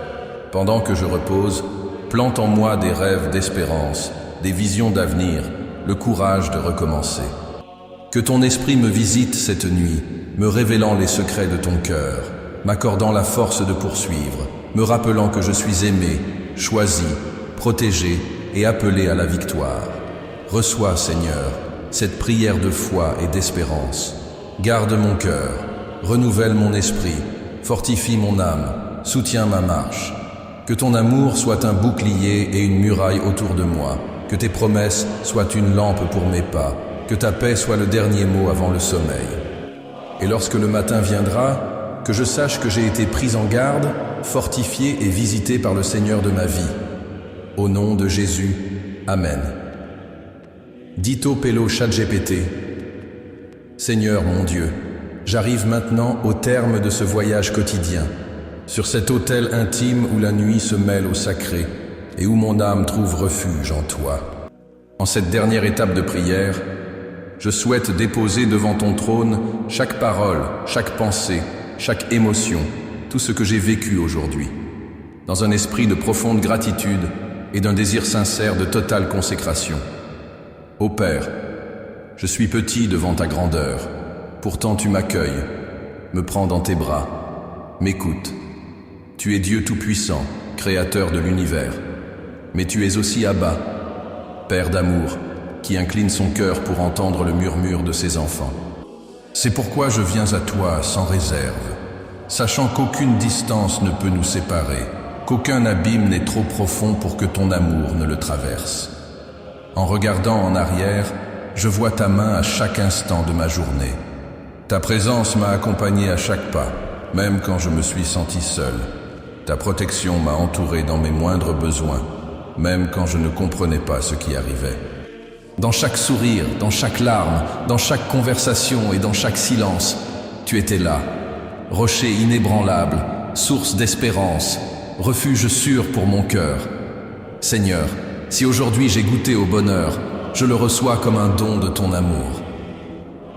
pendant que je repose, plante en moi des rêves d'espérance, des visions d'avenir, le courage de recommencer. Que ton esprit me visite cette nuit, me révélant les secrets de ton cœur, m'accordant la force de poursuivre, me rappelant que je suis aimé, choisi, protégé et appelé à la victoire. Reçois, Seigneur, cette prière de foi et d'espérance. Garde mon cœur, renouvelle mon esprit, fortifie mon âme, soutiens ma marche. Que ton amour soit un bouclier et une muraille autour de moi, que tes promesses soient une lampe pour mes pas, que ta paix soit le dernier mot avant le sommeil. Et lorsque le matin viendra, que je sache que j'ai été pris en garde, fortifié et visité par le Seigneur de ma vie. Au nom de Jésus, Amen. Dito Pello ChatGPT. Seigneur mon Dieu, j'arrive maintenant au terme de ce voyage quotidien, sur cet autel intime où la nuit se mêle au sacré et où mon âme trouve refuge en toi. En cette dernière étape de prière, je souhaite déposer devant ton trône chaque parole, chaque pensée, chaque émotion, tout ce que j'ai vécu aujourd'hui, dans un esprit de profonde gratitude et d'un désir sincère de totale consécration. Ô Père, je suis petit devant ta grandeur, pourtant tu m'accueilles, me prends dans tes bras, m'écoutes. Tu es Dieu tout-puissant, créateur de l'univers, mais tu es aussi Abba, Père d'amour, qui incline son cœur pour entendre le murmure de ses enfants. C'est pourquoi je viens à toi sans réserve, sachant qu'aucune distance ne peut nous séparer, qu'aucun abîme n'est trop profond pour que ton amour ne le traverse. En regardant en arrière, je vois ta main à chaque instant de ma journée. Ta présence m'a accompagné à chaque pas, même quand je me suis senti seul. Ta protection m'a entouré dans mes moindres besoins, même quand je ne comprenais pas ce qui arrivait. Dans chaque sourire, dans chaque larme, dans chaque conversation et dans chaque silence, tu étais là, rocher inébranlable, source d'espérance, refuge sûr pour mon cœur. Seigneur, si aujourd'hui j'ai goûté au bonheur, je le reçois comme un don de ton amour.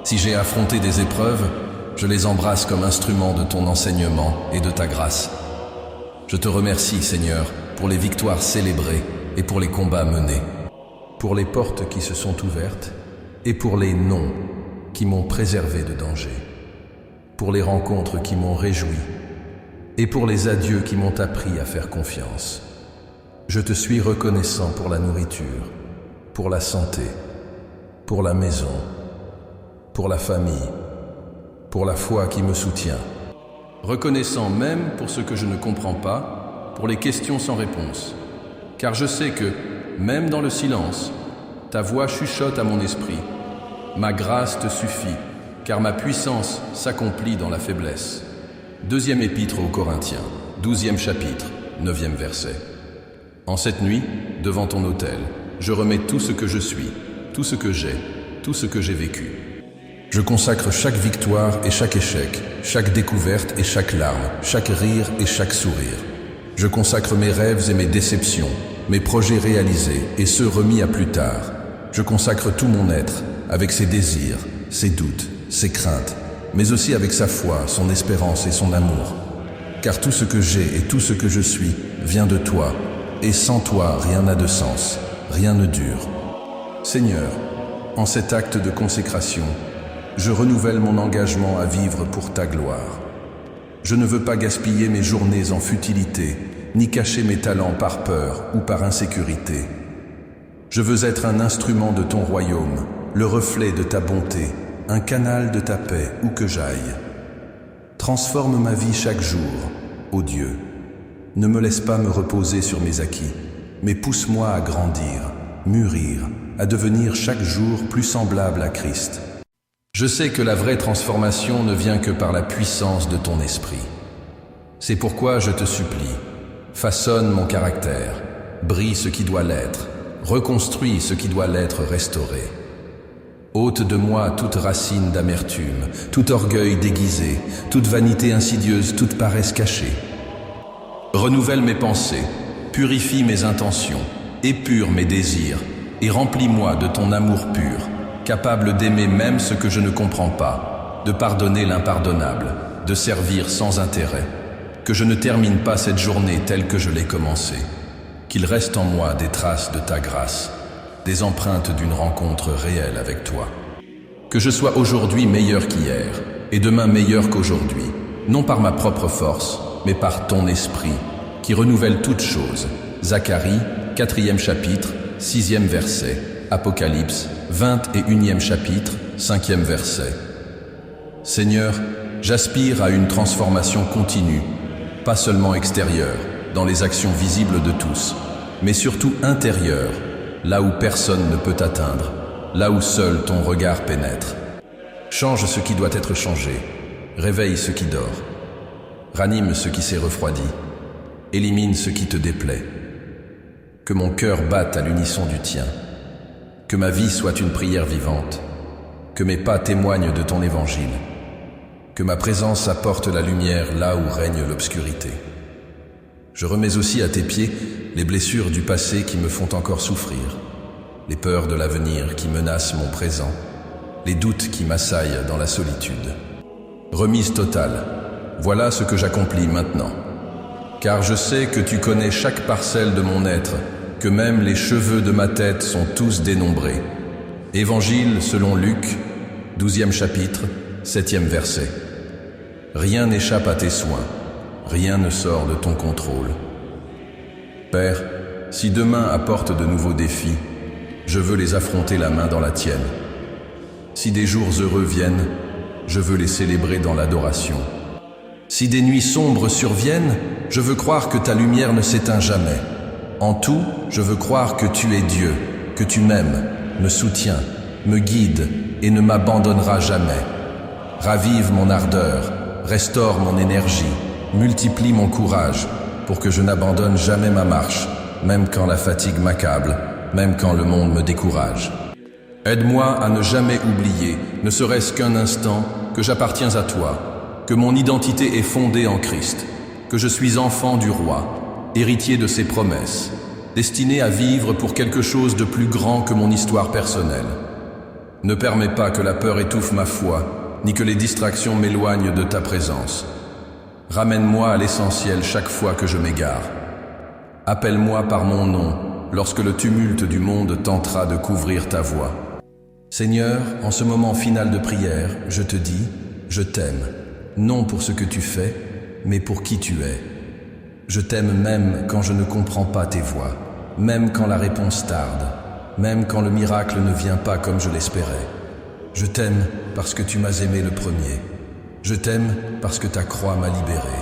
Si j'ai affronté des épreuves, je les embrasse comme instrument de ton enseignement et de ta grâce. Je te remercie, Seigneur, pour les victoires célébrées et pour les combats menés, pour les portes qui se sont ouvertes et pour les non qui m'ont préservé de danger, pour les rencontres qui m'ont réjoui et pour les adieux qui m'ont appris à faire confiance. Je te suis reconnaissant pour la nourriture, pour la santé, pour la maison, pour la famille, pour la foi qui me soutient. Reconnaissant même pour ce que je ne comprends pas, pour les questions sans réponse. Car je sais que, même dans le silence, ta voix chuchote à mon esprit. Ma grâce te suffit, car ma puissance s'accomplit dans la faiblesse. Deuxième épître aux Corinthiens, 12e chapitre, 9e verset. En cette nuit, devant ton autel, je remets tout ce que je suis, tout ce que j'ai, tout ce que j'ai vécu. Je consacre chaque victoire et chaque échec, chaque découverte et chaque larme, chaque rire et chaque sourire. Je consacre mes rêves et mes déceptions, mes projets réalisés et ceux remis à plus tard. Je consacre tout mon être, avec ses désirs, ses doutes, ses craintes, mais aussi avec sa foi, son espérance et son amour. Car tout ce que j'ai et tout ce que je suis vient de toi, et sans toi rien n'a de sens, rien ne dure. Seigneur, en cet acte de consécration, je renouvelle mon engagement à vivre pour ta gloire. Je ne veux pas gaspiller mes journées en futilité, ni cacher mes talents par peur ou par insécurité. Je veux être un instrument de ton royaume, le reflet de ta bonté, un canal de ta paix où que j'aille. Transforme ma vie chaque jour, ô Dieu. Ne me laisse pas me reposer sur mes acquis, mais pousse-moi à grandir, mûrir, à devenir chaque jour plus semblable à Christ. Je sais que la vraie transformation ne vient que par la puissance de ton esprit. C'est pourquoi je te supplie, façonne mon caractère, brille ce qui doit l'être, reconstruis ce qui doit l'être restauré. Ôte de moi toute racine d'amertume, tout orgueil déguisé, toute vanité insidieuse, toute paresse cachée. Renouvelle mes pensées, purifie mes intentions, épure mes désirs et remplis-moi de ton amour pur, capable d'aimer même ce que je ne comprends pas, de pardonner l'impardonnable, de servir sans intérêt. Que je ne termine pas cette journée telle que je l'ai commencée. Qu'il reste en moi des traces de ta grâce, des empreintes d'une rencontre réelle avec toi. Que je sois aujourd'hui meilleur qu'hier, et demain meilleur qu'aujourd'hui, non par ma propre force, mais par ton esprit, qui renouvelle toutes choses. Zacharie, 4e chapitre, 6e verset. Apocalypse, 21e chapitre, 5e verset. Seigneur, j'aspire à une transformation continue, pas seulement extérieure, dans les actions visibles de tous, mais surtout intérieure, là où personne ne peut atteindre, là où seul ton regard pénètre. Change ce qui doit être changé, réveille ce qui dort, ranime ce qui s'est refroidi, élimine ce qui te déplaît. Que mon cœur batte à l'unisson du tien, Que ma vie soit une prière vivante, que mes pas témoignent de ton évangile, que ma présence apporte la lumière là où règne l'obscurité. Je remets aussi à tes pieds les blessures du passé qui me font encore souffrir, les peurs de l'avenir qui menacent mon présent, les doutes qui m'assaillent dans la solitude. Remise totale, voilà ce que j'accomplis maintenant. Car je sais que tu connais chaque parcelle de mon être, que même les cheveux de ma tête sont tous dénombrés. Évangile selon Luc, 12e chapitre, 7e verset. Rien n'échappe à tes soins, rien ne sort de ton contrôle. Père, si demain apporte de nouveaux défis, je veux les affronter la main dans la tienne. Si des jours heureux viennent, je veux les célébrer dans l'adoration. Si des nuits sombres surviennent, je veux croire que ta lumière ne s'éteint jamais. En tout, je veux croire que tu es Dieu, que tu m'aimes, me soutiens, me guides et ne m'abandonneras jamais. Ravive mon ardeur, restaure mon énergie, multiplie mon courage pour que je n'abandonne jamais ma marche, même quand la fatigue m'accable, même quand le monde me décourage. Aide-moi à ne jamais oublier, ne serait-ce qu'un instant, que j'appartiens à toi, que mon identité est fondée en Christ, que je suis enfant du roi, héritier de ses promesses, destiné à vivre pour quelque chose de plus grand que mon histoire personnelle. Ne permets pas que la peur étouffe ma foi, ni que les distractions m'éloignent de ta présence. Ramène-moi à l'essentiel chaque fois que je m'égare. Appelle-moi par mon nom lorsque le tumulte du monde tentera de couvrir ta voix. Seigneur, en ce moment final de prière, je te dis, je t'aime, non pour ce que tu fais, mais pour qui tu es. Je t'aime même quand je ne comprends pas tes voies, même quand la réponse tarde, même quand le miracle ne vient pas comme je l'espérais. Je t'aime parce que tu m'as aimé le premier. Je t'aime parce que ta croix m'a libéré.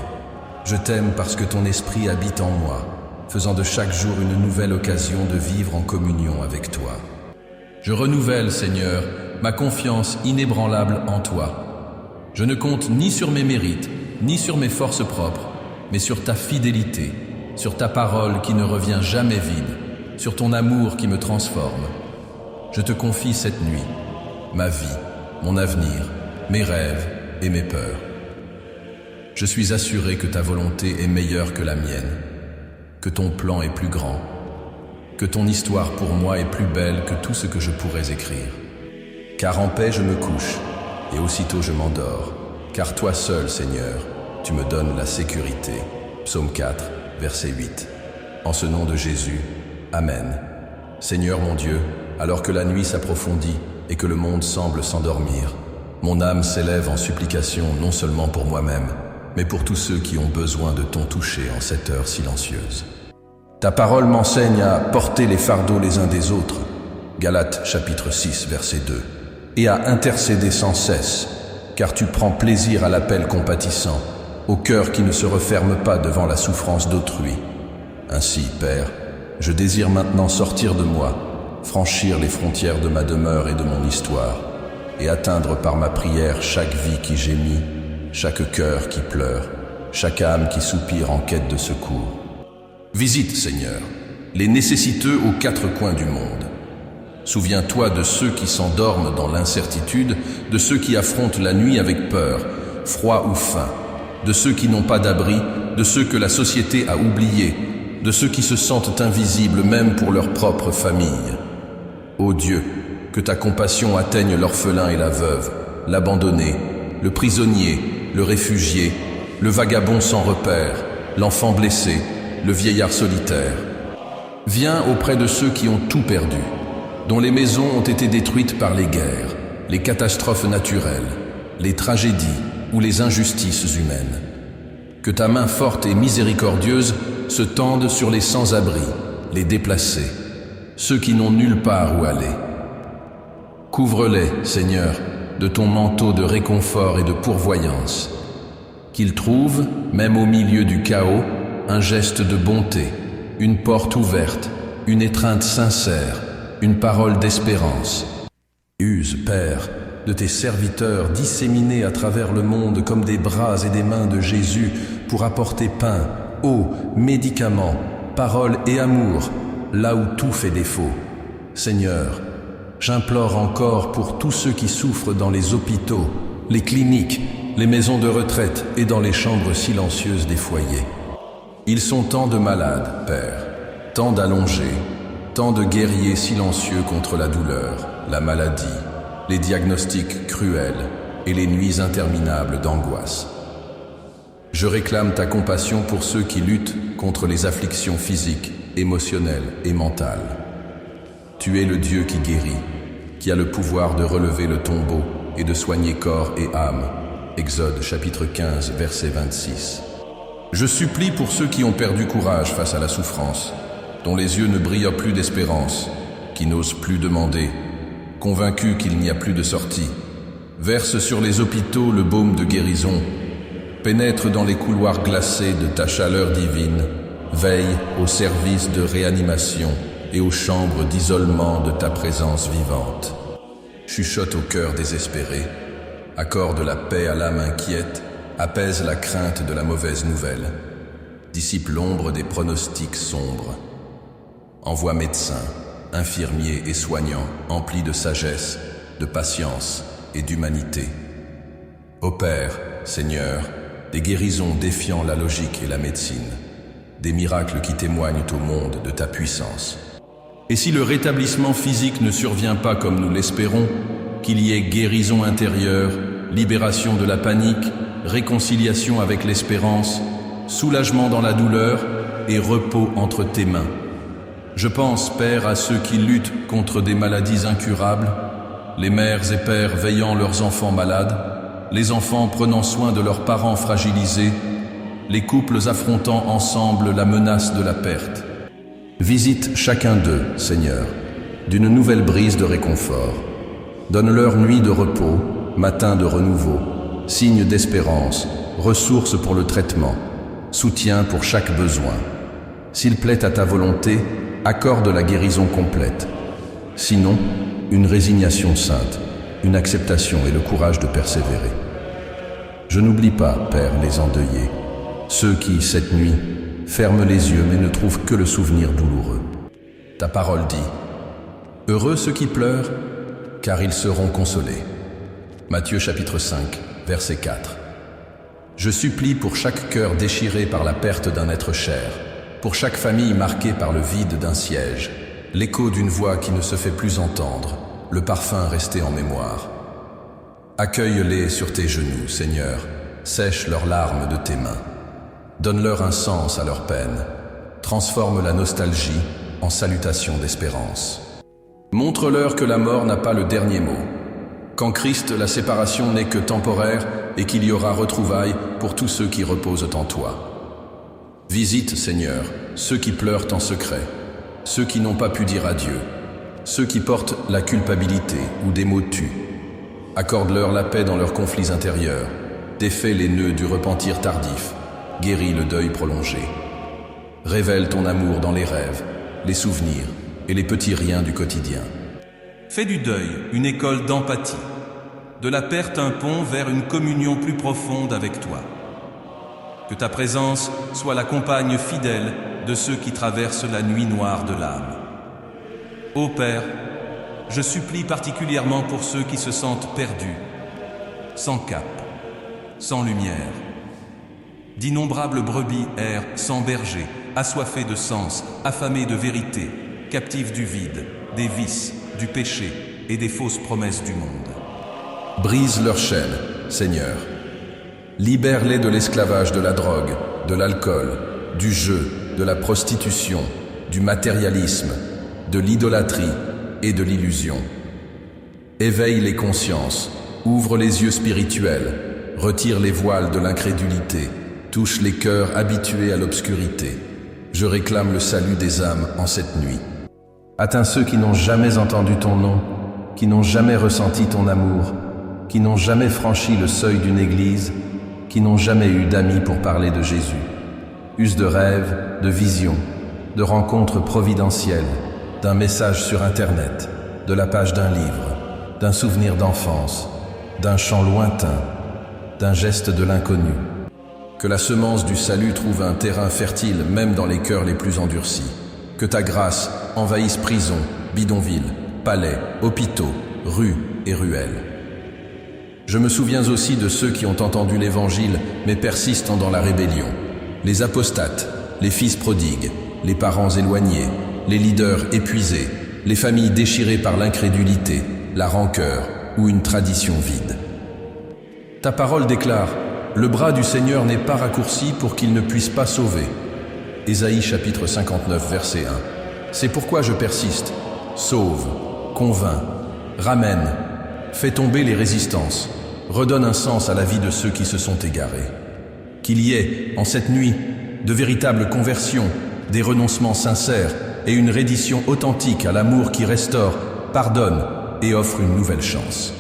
Je t'aime parce que ton esprit habite en moi, faisant de chaque jour une nouvelle occasion de vivre en communion avec toi. Je renouvelle, Seigneur, ma confiance inébranlable en toi. Je ne compte ni sur mes mérites, ni sur mes forces propres, mais sur ta fidélité, sur ta parole qui ne revient jamais vide, sur ton amour qui me transforme. Je te confie cette nuit, ma vie, mon avenir, mes rêves et mes peurs. Je suis assuré que ta volonté est meilleure que la mienne, que ton plan est plus grand, que ton histoire pour moi est plus belle que tout ce que je pourrais écrire. Car en paix je me couche, et aussitôt je m'endors, car toi seul, Seigneur, tu me donnes la sécurité. Psaume 4, verset 8. En ce nom de Jésus, Amen. Seigneur mon Dieu, alors que la nuit s'approfondit et que le monde semble s'endormir, mon âme s'élève en supplication non seulement pour moi-même, mais pour tous ceux qui ont besoin de ton toucher en cette heure silencieuse. Ta parole m'enseigne à porter les fardeaux les uns des autres, Galates chapitre 6, verset 2, et à intercéder sans cesse, car tu prends plaisir à l'appel compatissant, au cœur qui ne se referme pas devant la souffrance d'autrui. Ainsi, Père, je désire maintenant sortir de moi, franchir les frontières de ma demeure et de mon histoire, et atteindre par ma prière chaque vie qui gémit, chaque cœur qui pleure, chaque âme qui soupire en quête de secours. Visite, Seigneur, les nécessiteux aux quatre coins du monde. Souviens-toi de ceux qui s'endorment dans l'incertitude, de ceux qui affrontent la nuit avec peur, froid ou faim, de ceux qui n'ont pas d'abri, de ceux que la société a oubliés, de ceux qui se sentent invisibles même pour leur propre famille. Ô Dieu, que ta compassion atteigne l'orphelin et la veuve, l'abandonné, le prisonnier, le réfugié, le vagabond sans repère, l'enfant blessé, le vieillard solitaire. Viens auprès de ceux qui ont tout perdu, dont les maisons ont été détruites par les guerres, les catastrophes naturelles, les tragédies ou les injustices humaines. Que ta main forte et miséricordieuse se tende sur les sans-abri, les déplacés, ceux qui n'ont nulle part où aller. Couvre-les, Seigneur, de ton manteau de réconfort et de pourvoyance. Qu'ils trouvent, même au milieu du chaos, un geste de bonté, une porte ouverte, une étreinte sincère, une parole d'espérance. Use, Père, de tes serviteurs disséminés à travers le monde comme des bras et des mains de Jésus pour apporter pain, eau, médicaments, parole et amour, là où tout fait défaut. Seigneur, J'implore encore pour tous ceux qui souffrent dans les hôpitaux, les cliniques, les maisons de retraite et dans les chambres silencieuses des foyers. Ils sont tant de malades, Père, tant d'allongés, tant de guerriers silencieux contre la douleur, la maladie, les diagnostics cruels et les nuits interminables d'angoisse. Je réclame ta compassion pour ceux qui luttent contre les afflictions physiques, émotionnelles et mentales. Tu es le Dieu qui guérit, qui a le pouvoir de relever le tombeau et de soigner corps et âme. Exode chapitre 15, verset 26. Je supplie pour ceux qui ont perdu courage face à la souffrance, dont les yeux ne brillent plus d'espérance, qui n'osent plus demander, convaincus qu'il n'y a plus de sortie. Verse sur les hôpitaux le baume de guérison, pénètre dans les couloirs glacés de ta chaleur divine, veille au service de réanimation et aux chambres d'isolement de ta présence vivante. Chuchote au cœur désespéré, accorde la paix à l'âme inquiète, apaise la crainte de la mauvaise nouvelle, dissipe l'ombre des pronostics sombres. Envoie médecins, infirmiers et soignants emplis de sagesse, de patience et d'humanité. Opère, Seigneur, des guérisons défiant la logique et la médecine, des miracles qui témoignent au monde de ta puissance. Et si le rétablissement physique ne survient pas comme nous l'espérons, qu'il y ait guérison intérieure, libération de la panique, réconciliation avec l'espérance, soulagement dans la douleur et repos entre tes mains. Je pense, Père, à ceux qui luttent contre des maladies incurables, les mères et pères veillant leurs enfants malades, les enfants prenant soin de leurs parents fragilisés, les couples affrontant ensemble la menace de la perte. Visite chacun d'eux, Seigneur, d'une nouvelle brise de réconfort. Donne-leur nuit de repos, matin de renouveau, signe d'espérance, ressources pour le traitement, soutien pour chaque besoin. S'il plaît à ta volonté, accorde la guérison complète. Sinon, une résignation sainte, une acceptation et le courage de persévérer. Je n'oublie pas, Père, les endeuillés, ceux qui, cette nuit, ferment les yeux mais ne trouvent que le souvenir douloureux. Ta parole dit « Heureux ceux qui pleurent, car ils seront consolés. » Matthieu chapitre 5, verset 4. Je supplie pour chaque cœur déchiré par la perte d'un être cher, pour chaque famille marquée par le vide d'un siège, l'écho d'une voix qui ne se fait plus entendre, le parfum resté en mémoire. Accueille-les sur tes genoux, Seigneur, sèche leurs larmes de tes mains. Donne-leur un sens à leur peine. Transforme la nostalgie en salutation d'espérance. Montre-leur que la mort n'a pas le dernier mot. Qu'en Christ, la séparation n'est que temporaire et qu'il y aura retrouvailles pour tous ceux qui reposent en toi. Visite, Seigneur, ceux qui pleurent en secret, ceux qui n'ont pas pu dire adieu, ceux qui portent la culpabilité ou des maux tuent. Accorde-leur la paix dans leurs conflits intérieurs, défais les nœuds du repentir tardif, guéris le deuil prolongé. Révèle ton amour dans les rêves, les souvenirs et les petits riens du quotidien. Fais du deuil une école d'empathie, de la perte un pont vers une communion plus profonde avec toi. Que ta présence soit la compagne fidèle de ceux qui traversent la nuit noire de l'âme. Ô Père, je supplie particulièrement pour ceux qui se sentent perdus, sans cap, sans lumière. D'innombrables brebis errent sans berger, assoiffées de sens, affamées de vérité, captives du vide, des vices, du péché et des fausses promesses du monde. Brise leurs chaînes, Seigneur. Libère-les de l'esclavage de la drogue, de l'alcool, du jeu, de la prostitution, du matérialisme, de l'idolâtrie et de l'illusion. Éveille les consciences, ouvre les yeux spirituels, retire les voiles de l'incrédulité, touche les cœurs habitués à l'obscurité. Je réclame le salut des âmes en cette nuit. Atteins ceux qui n'ont jamais entendu ton nom, qui n'ont jamais ressenti ton amour, qui n'ont jamais franchi le seuil d'une église, qui n'ont jamais eu d'amis pour parler de Jésus. Use de rêves, de visions, de rencontres providentielles, d'un message sur Internet, de la page d'un livre, d'un souvenir d'enfance, d'un chant lointain, d'un geste de l'inconnu. Que la semence du salut trouve un terrain fertile même dans les cœurs les plus endurcis. Que ta grâce envahisse prison, bidonville, palais, hôpitaux, rues et ruelles. Je me souviens aussi de ceux qui ont entendu l'Évangile mais persistent dans la rébellion. Les apostates, les fils prodigues, les parents éloignés, les leaders épuisés, les familles déchirées par l'incrédulité, la rancœur ou une tradition vide. Ta parole déclare « Le bras du Seigneur n'est pas raccourci pour qu'il ne puisse pas sauver ». Ésaïe chapitre 59 verset 1. C'est pourquoi je persiste. Sauve, convainc, ramène, fais tomber les résistances, redonne un sens à la vie de ceux qui se sont égarés. Qu'il y ait, en cette nuit, de véritables conversions, des renoncements sincères et une reddition authentique à l'amour qui restaure, pardonne et offre une nouvelle chance.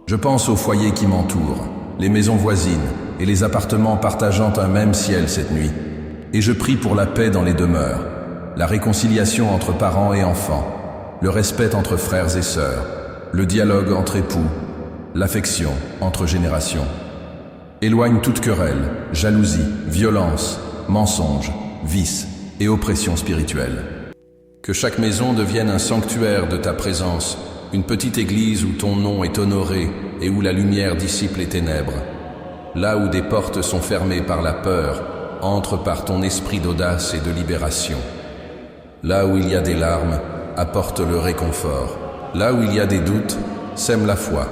Je pense aux foyers qui m'entourent, les maisons voisines et les appartements partageant un même ciel cette nuit. Et je prie pour la paix dans les demeures, la réconciliation entre parents et enfants, le respect entre frères et sœurs, le dialogue entre époux, l'affection entre générations. Éloigne toute querelle, jalousie, violence, mensonge, vice et oppression spirituelle. Que chaque maison devienne un sanctuaire de ta présence, une petite église où ton nom est honoré et où la lumière dissipe les ténèbres. Là où des portes sont fermées par la peur, entre par ton esprit d'audace et de libération. Là où il y a des larmes, apporte le réconfort. Là où il y a des doutes, sème la foi.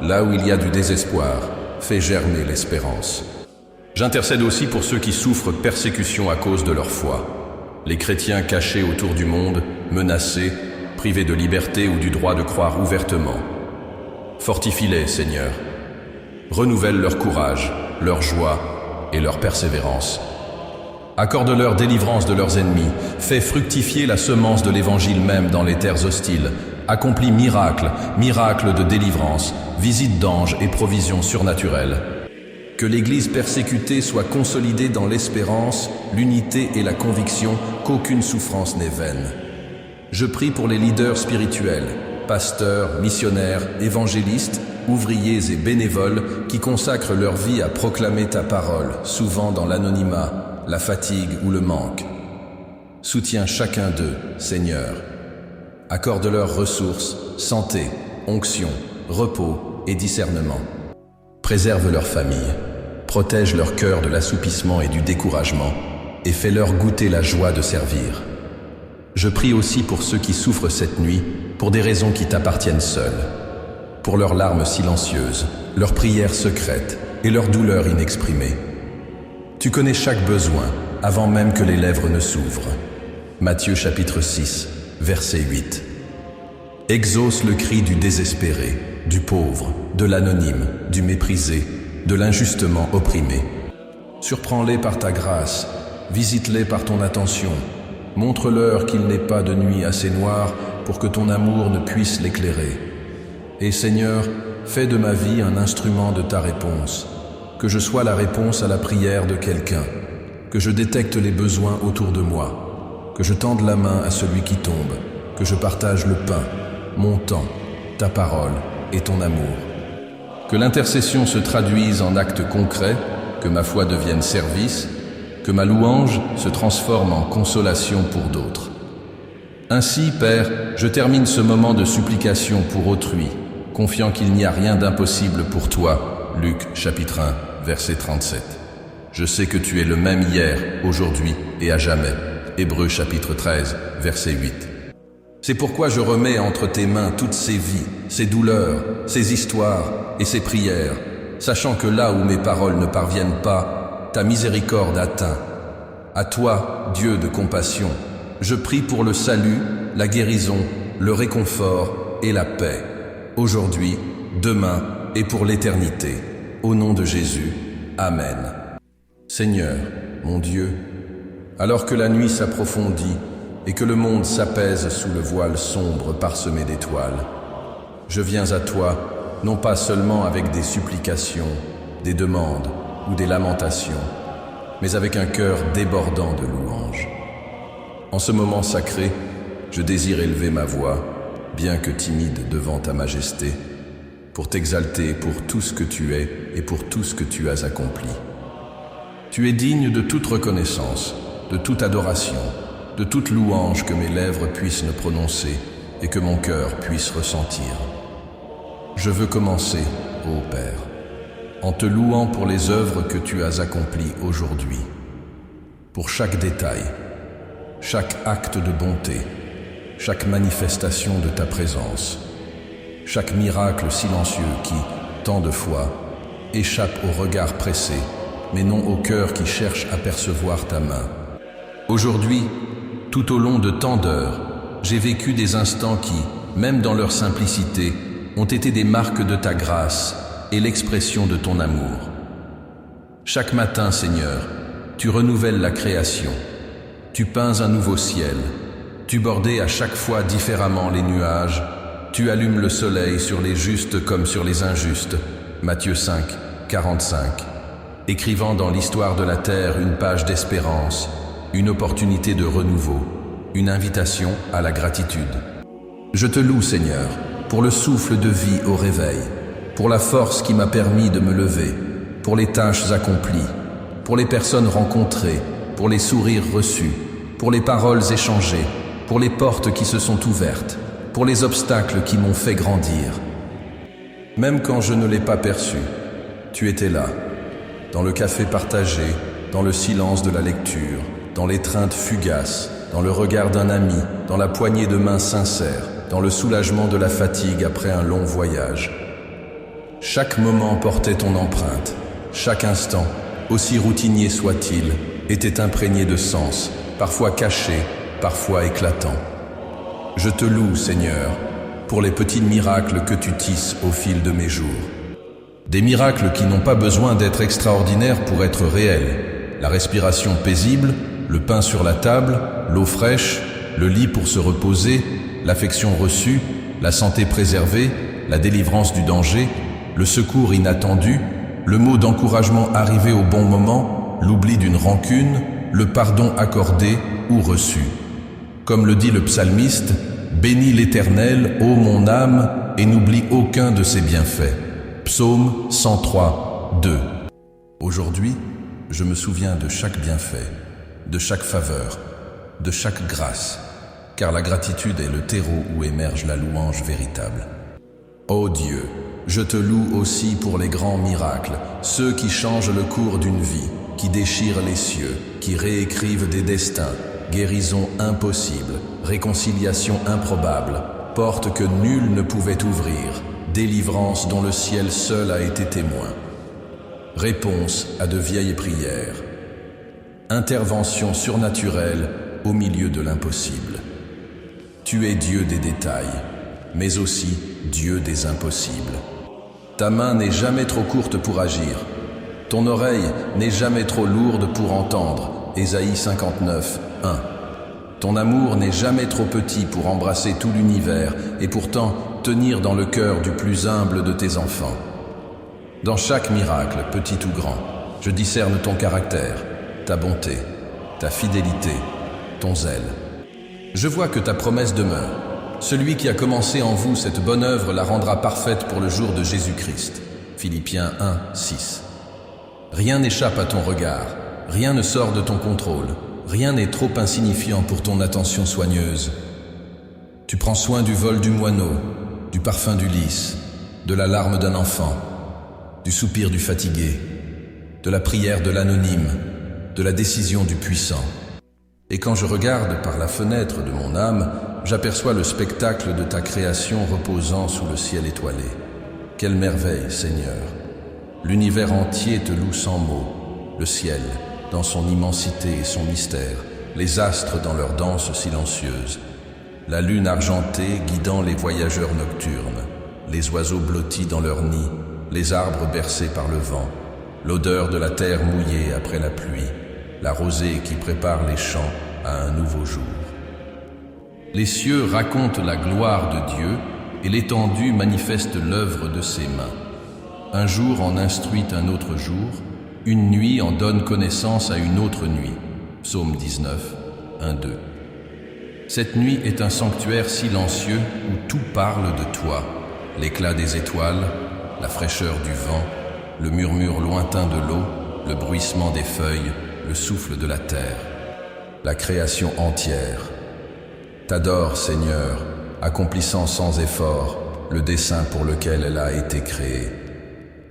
Là où il y a du désespoir, fais germer l'espérance. J'intercède aussi pour ceux qui souffrent persécution à cause de leur foi. Les chrétiens cachés autour du monde, menacés, privés de liberté ou du droit de croire ouvertement. Fortifie-les, Seigneur. Renouvelle leur courage, leur joie et leur persévérance. Accorde-leur délivrance de leurs ennemis, fais fructifier la semence de l'Évangile même dans les terres hostiles, accomplis miracles, miracles de délivrance, visites d'anges et provisions surnaturelles. Que l'Église persécutée soit consolidée dans l'espérance, l'unité et la conviction qu'aucune souffrance n'est vaine. Je prie pour les leaders spirituels, pasteurs, missionnaires, évangélistes, ouvriers et bénévoles qui consacrent leur vie à proclamer ta parole, souvent dans l'anonymat, la fatigue ou le manque. Soutiens chacun d'eux, Seigneur. Accorde-leur ressources, santé, onction, repos et discernement. Préserve leur famille, protège leur cœur de l'assoupissement et du découragement, et fais-leur goûter la joie de servir. Je prie aussi pour ceux qui souffrent cette nuit, pour des raisons qui t'appartiennent seules, pour leurs larmes silencieuses, leurs prières secrètes et leurs douleurs inexprimées. Tu connais chaque besoin, avant même que les lèvres ne s'ouvrent. Matthieu chapitre 6, verset 8. Exauce le cri du désespéré, du pauvre, de l'anonyme, du méprisé, de l'injustement opprimé. Surprends-les par ta grâce, visite-les par ton attention, montre-leur qu'il n'est pas de nuit assez noire pour que ton amour ne puisse l'éclairer. Et Seigneur, fais de ma vie un instrument de ta réponse, que je sois la réponse à la prière de quelqu'un, que je détecte les besoins autour de moi, que je tende la main à celui qui tombe, que je partage le pain, mon temps, ta parole et ton amour. Que l'intercession se traduise en actes concrets, que ma foi devienne service, que ma louange se transforme en consolation pour d'autres. Ainsi, Père, je termine ce moment de supplication pour autrui, confiant qu'il n'y a rien d'impossible pour toi. Luc chapitre 1, verset 37. Je sais que tu es le même hier, aujourd'hui et à jamais. Hébreux chapitre 13, verset 8. C'est pourquoi je remets entre tes mains toutes ces vies, ces douleurs, ces histoires et ces prières, sachant que là où mes paroles ne parviennent pas, ta miséricorde atteint. À toi, Dieu de compassion, je prie pour le salut, la guérison, le réconfort et la paix, aujourd'hui, demain et pour l'éternité. Au nom de Jésus, Amen. Seigneur, mon Dieu, alors que la nuit s'approfondit et que le monde s'apaise sous le voile sombre parsemé d'étoiles, je viens à toi, non pas seulement avec des supplications, des demandes ou des lamentations, mais avec un cœur débordant de louanges. En ce moment sacré, je désire élever ma voix, bien que timide devant ta majesté, pour t'exalter pour tout ce que tu es et pour tout ce que tu as accompli. Tu es digne de toute reconnaissance, de toute adoration, de toute louange que mes lèvres puissent ne prononcer, et que mon cœur puisse ressentir. Je veux commencer, ô Père, en te louant pour les œuvres que tu as accomplies aujourd'hui, pour chaque détail, chaque acte de bonté, chaque manifestation de ta présence, chaque miracle silencieux qui, tant de fois, échappe au regard pressé, mais non au cœur qui cherche à percevoir ta main. Aujourd'hui, tout au long de tant d'heures, j'ai vécu des instants qui, même dans leur simplicité, ont été des marques de ta grâce et l'expression de ton amour. Chaque matin, Seigneur, tu renouvelles la création, tu peins un nouveau ciel, tu bordais à chaque fois différemment les nuages, tu allumes le soleil sur les justes comme sur les injustes. Matthieu 5, 45. Écrivant dans l'histoire de la terre une page d'espérance, une opportunité de renouveau, une invitation à la gratitude. Je te loue, Seigneur, pour le souffle de vie au réveil, pour la force qui m'a permis de me lever, pour les tâches accomplies, pour les personnes rencontrées, pour les sourires reçus, pour les paroles échangées, pour les portes qui se sont ouvertes, pour les obstacles qui m'ont fait grandir. Même quand je ne l'ai pas perçu, tu étais là, dans le café partagé, dans le silence de la lecture, dans l'étreinte fugace, dans le regard d'un ami, dans la poignée de main sincère, dans le soulagement de la fatigue après un long voyage. Chaque moment portait ton empreinte, chaque instant, aussi routinier soit-il, était imprégné de sens, parfois caché, parfois éclatant. Je te loue, Seigneur, pour les petits miracles que tu tisses au fil de mes jours. Des miracles qui n'ont pas besoin d'être extraordinaires pour être réels. La respiration paisible, le pain sur la table, l'eau fraîche, le lit pour se reposer, l'affection reçue, la santé préservée, la délivrance du danger, le secours inattendu, le mot d'encouragement arrivé au bon moment, l'oubli d'une rancune, le pardon accordé ou reçu. Comme le dit le psalmiste, « Bénis l'Éternel, ô mon âme, et n'oublie aucun de ses bienfaits » Psaume 103, 2. Aujourd'hui, je me souviens de chaque bienfait, de chaque faveur, de chaque grâce, car la gratitude est le terreau où émerge la louange véritable. Ô Dieu, je te loue aussi pour les grands miracles, ceux qui changent le cours d'une vie, qui déchirent les cieux, qui réécrivent des destins, guérison impossible, réconciliation improbable, porte que nul ne pouvait ouvrir, délivrance dont le ciel seul a été témoin. Réponse à de vieilles prières. Intervention surnaturelle au milieu de l'impossible. Tu es Dieu des détails, mais aussi Dieu des impossibles. Ta main n'est jamais trop courte pour agir. Ton oreille n'est jamais trop lourde pour entendre. Ésaïe 59, 1. Ton amour n'est jamais trop petit pour embrasser tout l'univers et pourtant tenir dans le cœur du plus humble de tes enfants. Dans chaque miracle, petit ou grand, je discerne ton caractère, ta bonté, ta fidélité, ton zèle. Je vois que ta promesse demeure. Celui qui a commencé en vous cette bonne œuvre la rendra parfaite pour le jour de Jésus-Christ. Philippiens 1, 6. Rien n'échappe à ton regard, rien ne sort de ton contrôle, rien n'est trop insignifiant pour ton attention soigneuse. Tu prends soin du vol du moineau, du parfum du lys, de la larme d'un enfant, du soupir du fatigué, de la prière de l'anonyme, de la décision du puissant. Et quand je regarde par la fenêtre de mon âme, j'aperçois le spectacle de ta création reposant sous le ciel étoilé. Quelle merveille, Seigneur! L'univers entier te loue sans mots, le ciel, dans son immensité et son mystère, les astres dans leur danse silencieuse, la lune argentée guidant les voyageurs nocturnes, les oiseaux blottis dans leur nid, les arbres bercés par le vent, l'odeur de la terre mouillée après la pluie, la rosée qui prépare les champs à un nouveau jour. Les cieux racontent la gloire de Dieu et l'étendue manifeste l'œuvre de ses mains. Un jour en instruit un autre jour, une nuit en donne connaissance à une autre nuit. Psaume 19, 1, 2. Cette nuit est un sanctuaire silencieux où tout parle de toi, l'éclat des étoiles, la fraîcheur du vent, le murmure lointain de l'eau, le bruissement des feuilles, le souffle de la terre. La création entière t'adore, Seigneur, accomplissant sans effort le dessein pour lequel elle a été créée.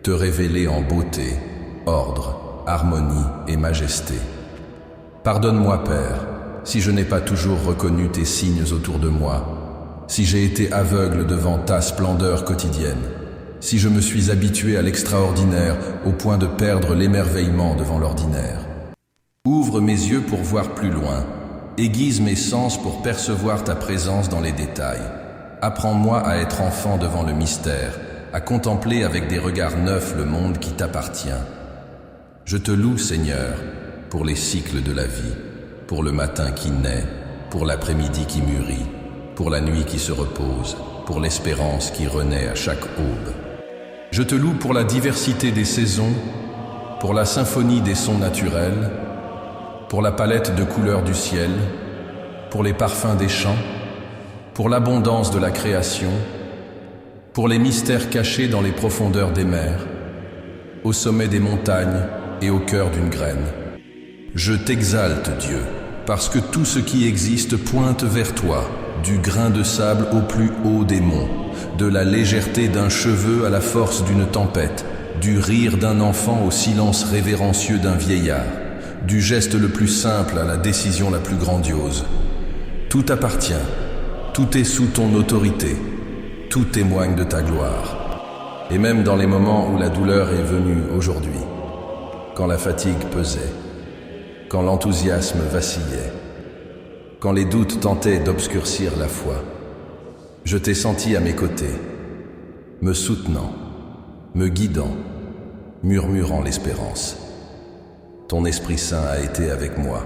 Te révéler en beauté, ordre, harmonie et majesté. Pardonne-moi, Père, si je n'ai pas toujours reconnu tes signes autour de moi, si j'ai été aveugle devant ta splendeur quotidienne, si je me suis habitué à l'extraordinaire au point de perdre l'émerveillement devant l'ordinaire. Ouvre mes yeux pour voir plus loin, aiguise mes sens pour percevoir ta présence dans les détails. Apprends-moi à être enfant devant le mystère, à contempler avec des regards neufs le monde qui t'appartient. Je te loue, Seigneur, pour les cycles de la vie, pour le matin qui naît, pour l'après-midi qui mûrit, pour la nuit qui se repose, pour l'espérance qui renaît à chaque aube. Je te loue pour la diversité des saisons, pour la symphonie des sons naturels, pour la palette de couleurs du ciel, pour les parfums des champs, pour l'abondance de la création, pour les mystères cachés dans les profondeurs des mers, au sommet des montagnes et au cœur d'une graine. Je t'exalte, Dieu, parce que tout ce qui existe pointe vers toi, du grain de sable au plus haut des monts, de la légèreté d'un cheveu à la force d'une tempête, du rire d'un enfant au silence révérencieux d'un vieillard, du geste le plus simple à la décision la plus grandiose. Tout t'appartient, tout est sous ton autorité, tout témoigne de ta gloire. Et même dans les moments où la douleur est venue aujourd'hui, quand la fatigue pesait, quand l'enthousiasme vacillait, quand les doutes tentaient d'obscurcir la foi, je t'ai senti à mes côtés, me soutenant, me guidant, murmurant l'espérance. Ton Esprit Saint a été avec moi,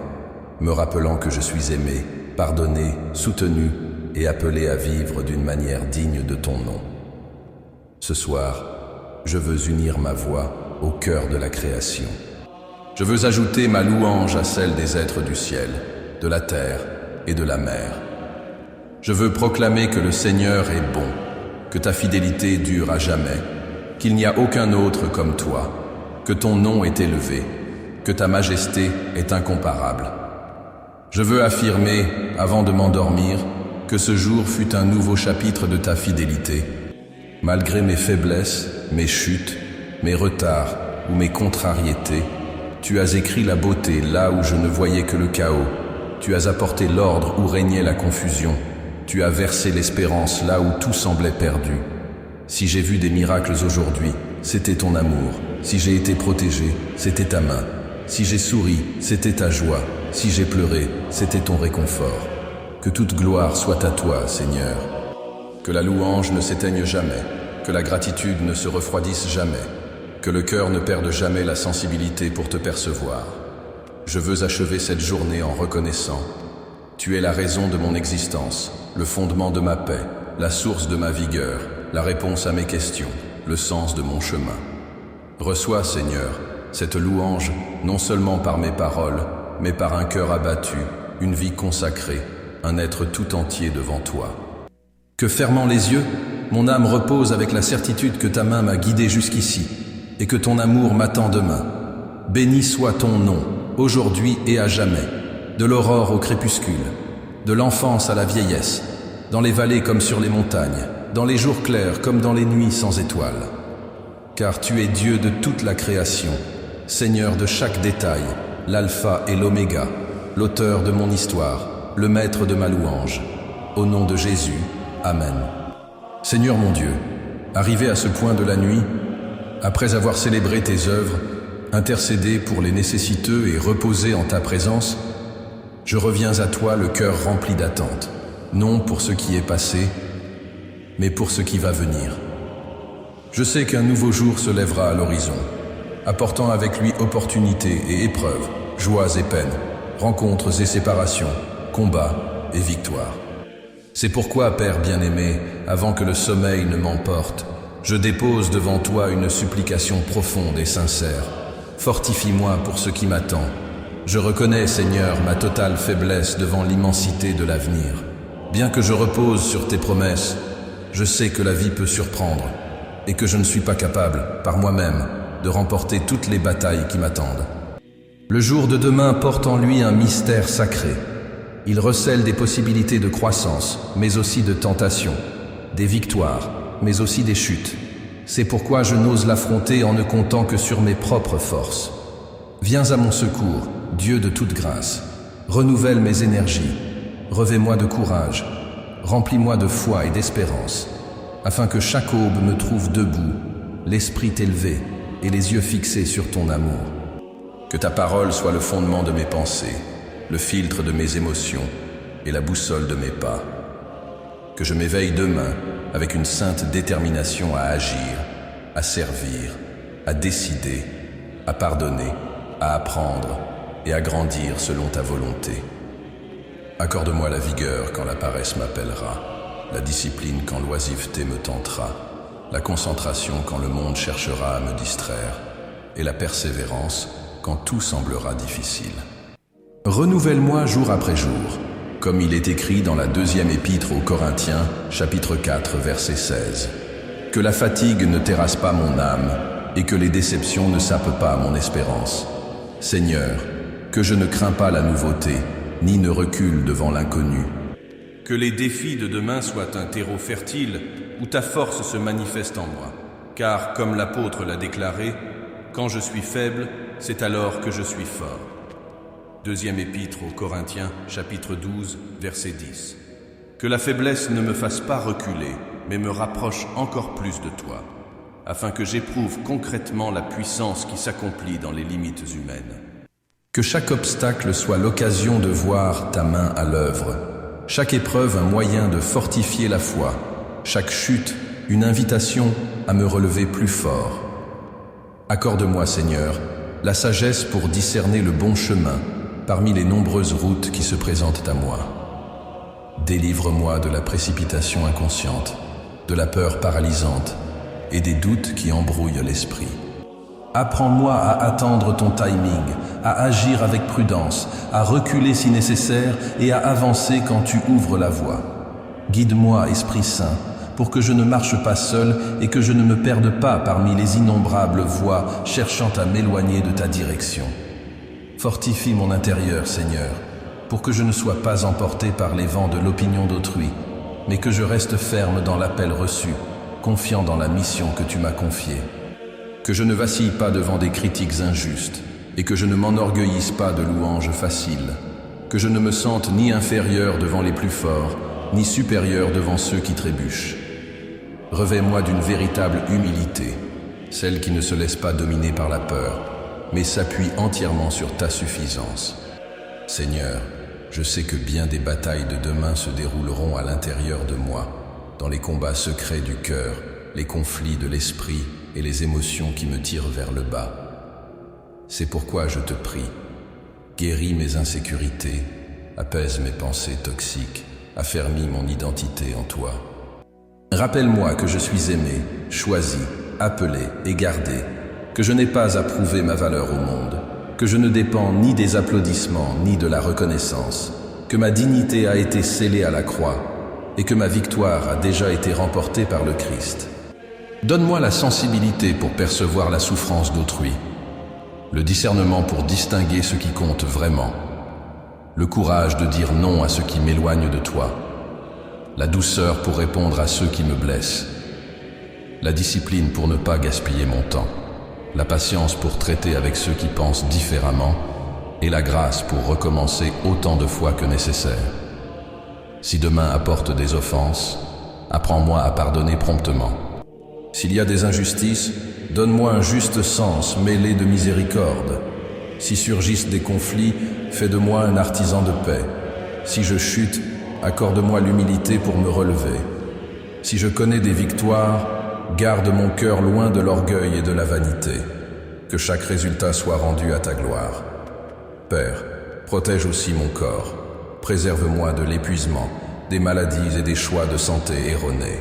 me rappelant que je suis aimé, pardonné, soutenu et appelé à vivre d'une manière digne de ton nom. Ce soir, je veux unir ma voix au cœur de la création. Je veux ajouter ma louange à celle des êtres du ciel, de la terre et de la mer. Je veux proclamer que le Seigneur est bon, que ta fidélité dure à jamais, qu'il n'y a aucun autre comme toi, que ton nom est élevé, que ta majesté est incomparable. Je veux affirmer, avant de m'endormir, que ce jour fut un nouveau chapitre de ta fidélité. Malgré mes faiblesses, mes chutes, mes retards ou mes contrariétés, tu as écrit la beauté là où je ne voyais que le chaos. Tu as apporté l'ordre où régnait la confusion. Tu as versé l'espérance là où tout semblait perdu. Si j'ai vu des miracles aujourd'hui, c'était ton amour. Si j'ai été protégé, c'était ta main. Si j'ai souri, c'était ta joie. Si j'ai pleuré, c'était ton réconfort. Que toute gloire soit à toi, Seigneur. Que la louange ne s'éteigne jamais. Que la gratitude ne se refroidisse jamais. Que le cœur ne perde jamais la sensibilité pour te percevoir. Je veux achever cette journée en reconnaissant. Tu es la raison de mon existence, le fondement de ma paix, la source de ma vigueur, la réponse à mes questions, le sens de mon chemin. Reçois, Seigneur, cette louange, non seulement par mes paroles, mais par un cœur abattu, une vie consacrée, un être tout entier devant toi. Que fermant les yeux, mon âme repose avec la certitude que ta main m'a guidé jusqu'ici, et que ton amour m'attend demain. Béni soit ton nom, aujourd'hui et à jamais, de l'aurore au crépuscule, de l'enfance à la vieillesse, dans les vallées comme sur les montagnes, dans les jours clairs comme dans les nuits sans étoiles. Car tu es Dieu de toute la création, Seigneur de chaque détail, l'alpha et l'oméga, l'auteur de mon histoire, le maître de ma louange. Au nom de Jésus, Amen. Seigneur mon Dieu, arrivé à ce point de la nuit, après avoir célébré tes œuvres, intercédé pour les nécessiteux et reposé en ta présence, je reviens à toi le cœur rempli d'attente, non pour ce qui est passé, mais pour ce qui va venir. Je sais qu'un nouveau jour se lèvera à l'horizon, apportant avec lui opportunités et épreuves, joies et peines, rencontres et séparations, combats et victoires. C'est pourquoi, Père bien-aimé, avant que le sommeil ne m'emporte, je dépose devant toi une supplication profonde et sincère. Fortifie-moi pour ce qui m'attend. Je reconnais, Seigneur, ma totale faiblesse devant l'immensité de l'avenir. Bien que je repose sur tes promesses, je sais que la vie peut surprendre et que je ne suis pas capable, par moi-même, de remporter toutes les batailles qui m'attendent. Le jour de demain porte en lui un mystère sacré, Il recèle des possibilités de croissance, mais aussi de tentation, des victoires, mais aussi des chutes. C'est pourquoi je n'ose l'affronter en ne comptant que sur mes propres forces. Viens à mon secours, Dieu de toute grâce. Renouvelle mes énergies, revêt-moi de courage, remplis-moi de foi et d'espérance, afin que chaque aube me trouve debout, l'esprit élevé et les yeux fixés sur ton amour. Que ta parole soit le fondement de mes pensées, le filtre de mes émotions et la boussole de mes pas. Que je m'éveille demain avec une sainte détermination à agir, à servir, à décider, à pardonner, à apprendre et à grandir selon ta volonté. Accorde-moi la vigueur quand la paresse m'appellera, la discipline quand l'oisiveté me tentera, la concentration quand le monde cherchera à me distraire, et la persévérance quand tout semblera difficile. Renouvelle-moi jour après jour, comme il est écrit dans la 2e épître aux Corinthiens, chapitre 4, verset 16. Que la fatigue ne terrasse pas mon âme, et que les déceptions ne sapent pas mon espérance. Seigneur, que je ne crains pas la nouveauté, ni ne recule devant l'inconnu. Que les défis de demain soient un terreau fertile où ta force se manifeste en moi. Car, comme l'apôtre l'a déclaré, quand je suis faible, c'est alors que je suis fort. 2e épître aux Corinthiens, chapitre 12, verset 10. Que la faiblesse ne me fasse pas reculer, mais me rapproche encore plus de toi, afin que j'éprouve concrètement la puissance qui s'accomplit dans les limites humaines. Que chaque obstacle soit l'occasion de voir ta main à l'œuvre, chaque épreuve un moyen de fortifier la foi, chaque chute une invitation à me relever plus fort. Accorde-moi, Seigneur, la sagesse pour discerner le bon chemin parmi les nombreuses routes qui se présentent à moi. Délivre-moi de la précipitation inconsciente, de la peur paralysante et des doutes qui embrouillent l'esprit. Apprends-moi à attendre ton timing, à agir avec prudence, à reculer si nécessaire et à avancer quand tu ouvres la voie. Guide-moi, Esprit Saint, pour que je ne marche pas seul et que je ne me perde pas parmi les innombrables voies cherchant à m'éloigner de ta direction. Fortifie mon intérieur, Seigneur, pour que je ne sois pas emporté par les vents de l'opinion d'autrui, mais que je reste ferme dans l'appel reçu, confiant dans la mission que tu m'as confiée. Que je ne vacille pas devant des critiques injustes et que je ne m'enorgueillisse pas de louanges faciles. Que je ne me sente ni inférieur devant les plus forts, ni supérieur devant ceux qui trébuchent. Revêt-moi d'une véritable humilité, celle qui ne se laisse pas dominer par la peur, mais s'appuie entièrement sur ta suffisance. Seigneur, je sais que bien des batailles de demain se dérouleront à l'intérieur de moi, dans les combats secrets du cœur, les conflits de l'esprit et les émotions qui me tirent vers le bas. C'est pourquoi je te prie, guéris mes insécurités, apaise mes pensées toxiques, affermis mon identité en toi. Rappelle-moi que je suis aimé, choisi, appelé et gardé, que je n'ai pas à prouver ma valeur au monde, que je ne dépends ni des applaudissements ni de la reconnaissance, que ma dignité a été scellée à la croix et que ma victoire a déjà été remportée par le Christ. Donne-moi la sensibilité pour percevoir la souffrance d'autrui, le discernement pour distinguer ce qui compte vraiment, le courage de dire non à ce qui m'éloigne de toi, la douceur pour répondre à ceux qui me blessent, la discipline pour ne pas gaspiller mon temps, la patience pour traiter avec ceux qui pensent différemment et la grâce pour recommencer autant de fois que nécessaire. Si demain apporte des offenses, apprends-moi à pardonner promptement. S'il y a des injustices, donne-moi un juste sens mêlé de miséricorde. Si surgissent des conflits, fais de moi un artisan de paix. Si je chute, accorde-moi l'humilité pour me relever. Si je connais des victoires, garde mon cœur loin de l'orgueil et de la vanité. Que chaque résultat soit rendu à ta gloire. Père, protège aussi mon corps. Préserve-moi de l'épuisement, des maladies et des choix de santé erronés.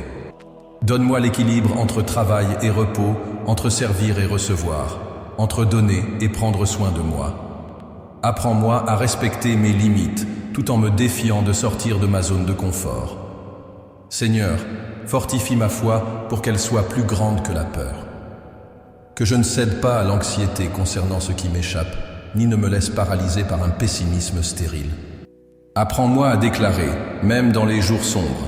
Donne-moi l'équilibre entre travail et repos, entre servir et recevoir, entre donner et prendre soin de moi. Apprends-moi à respecter mes limites, tout en me défiant de sortir de ma zone de confort. Seigneur, fortifie ma foi pour qu'elle soit plus grande que la peur. Que je ne cède pas à l'anxiété concernant ce qui m'échappe, ni ne me laisse paralyser par un pessimisme stérile. Apprends-moi à déclarer, même dans les jours sombres,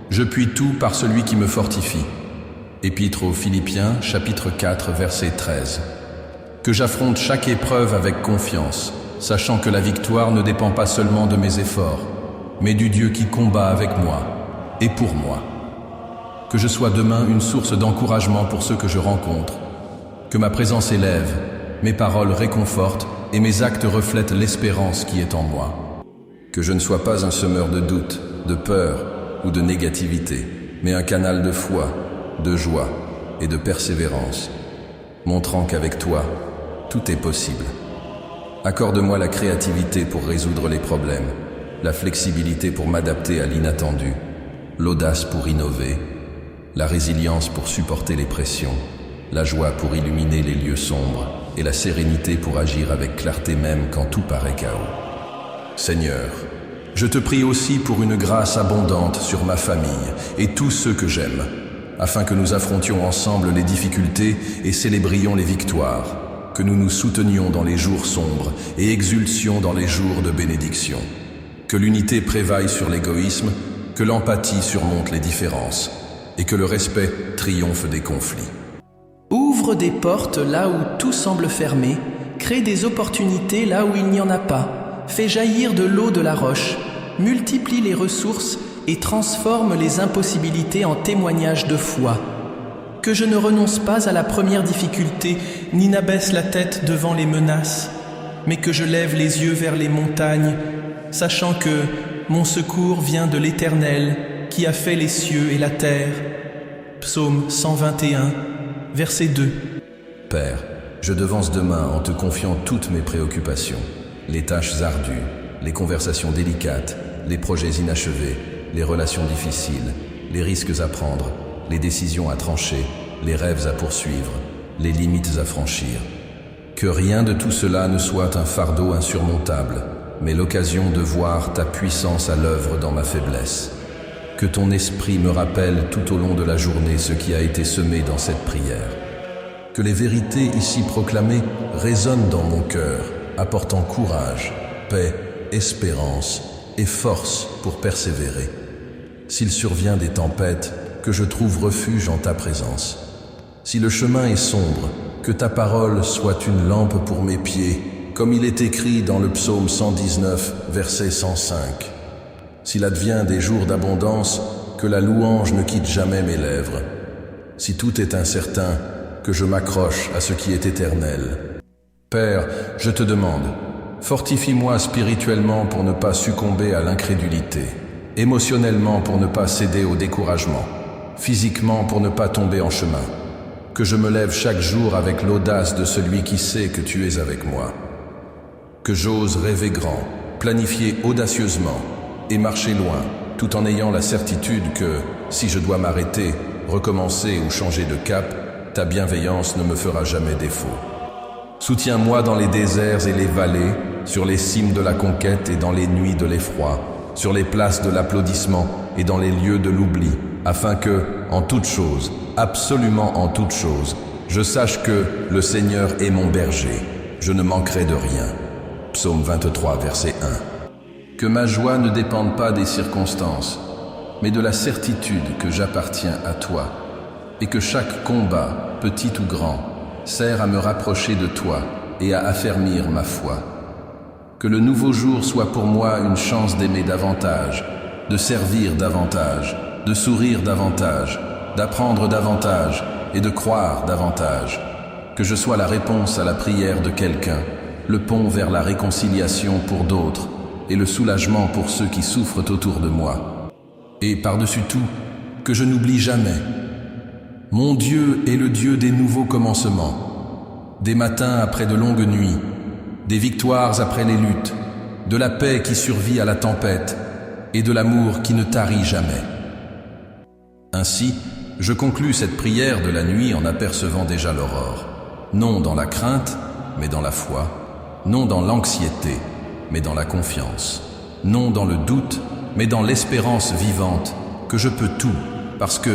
je puis tout par celui qui me fortifie. Épître aux Philippiens, chapitre 4, verset 13. Que j'affronte chaque épreuve avec confiance, sachant que la victoire ne dépend pas seulement de mes efforts, mais du Dieu qui combat avec moi et pour moi. Que je sois demain une source d'encouragement pour ceux que je rencontre, que ma présence élève, mes paroles réconfortent et mes actes reflètent l'espérance qui est en moi. Que je ne sois pas un semeur de doute, de peur ou de négativité, mais un canal de foi, de joie et de persévérance, montrant qu'avec toi, tout est possible. Accorde-moi la créativité pour résoudre les problèmes, la flexibilité pour m'adapter à l'inattendu, l'audace pour innover, la résilience pour supporter les pressions, la joie pour illuminer les lieux sombres et la sérénité pour agir avec clarté même quand tout paraît chaos. Seigneur, je te prie aussi pour une grâce abondante sur ma famille et tous ceux que j'aime, afin que nous affrontions ensemble les difficultés et célébrions les victoires, que nous nous soutenions dans les jours sombres et exultions dans les jours de bénédiction. Que l'unité prévaille sur l'égoïsme, que l'empathie surmonte les différences et que le respect triomphe des conflits. Ouvre des portes là où tout semble fermé, crée des opportunités là où il n'y en a pas. Fais jaillir de l'eau de la roche, multiplie les ressources et transforme les impossibilités en témoignages de foi. Que je ne renonce pas à la première difficulté, ni n'abaisse la tête devant les menaces, mais que je lève les yeux vers les montagnes, sachant que mon secours vient de l'Éternel, qui a fait les cieux et la terre. Psaume 121, verset 2. Père, je devance demain en te confiant toutes mes préoccupations. Les tâches ardues, les conversations délicates, les projets inachevés, les relations difficiles, les risques à prendre, les décisions à trancher, les rêves à poursuivre, les limites à franchir. Que rien de tout cela ne soit un fardeau insurmontable, mais l'occasion de voir ta puissance à l'œuvre dans ma faiblesse. Que ton esprit me rappelle tout au long de la journée ce qui a été semé dans cette prière. Que les vérités ici proclamées résonnent dans mon cœur, apportant courage, paix, espérance et force pour persévérer. S'il survient des tempêtes, que je trouve refuge en ta présence. Si le chemin est sombre, que ta parole soit une lampe pour mes pieds, comme il est écrit dans le psaume 119, verset 105. S'il advient des jours d'abondance, que la louange ne quitte jamais mes lèvres. Si tout est incertain, que je m'accroche à ce qui est éternel. Père, je te demande, fortifie-moi spirituellement pour ne pas succomber à l'incrédulité, émotionnellement pour ne pas céder au découragement, physiquement pour ne pas tomber en chemin. Que je me lève chaque jour avec l'audace de celui qui sait que tu es avec moi. Que j'ose rêver grand, planifier audacieusement et marcher loin, tout en ayant la certitude que, si je dois m'arrêter, recommencer ou changer de cap, ta bienveillance ne me fera jamais défaut. Soutiens-moi dans les déserts et les vallées, sur les cimes de la conquête et dans les nuits de l'effroi, sur les places de l'applaudissement et dans les lieux de l'oubli, afin que, en toute chose, absolument en toute chose, je sache que le Seigneur est mon berger, je ne manquerai de rien. Psaume 23, verset 1. Que ma joie ne dépende pas des circonstances, mais de la certitude que j'appartiens à toi, et que chaque combat, petit ou grand, sert à me rapprocher de toi et à affermir ma foi. Que le nouveau jour soit pour moi une chance d'aimer davantage, de servir davantage, de sourire davantage, d'apprendre davantage et de croire davantage. Que je sois la réponse à la prière de quelqu'un, le pont vers la réconciliation pour d'autres et le soulagement pour ceux qui souffrent autour de moi. Et par-dessus tout, que je n'oublie jamais, mon Dieu est le Dieu des nouveaux commencements, des matins après de longues nuits, des victoires après les luttes, de la paix qui survit à la tempête et de l'amour qui ne tarit jamais. Ainsi, je conclus cette prière de la nuit en apercevant déjà l'aurore, non dans la crainte, mais dans la foi, non dans l'anxiété, mais dans la confiance, non dans le doute, mais dans l'espérance vivante que je peux tout, parce que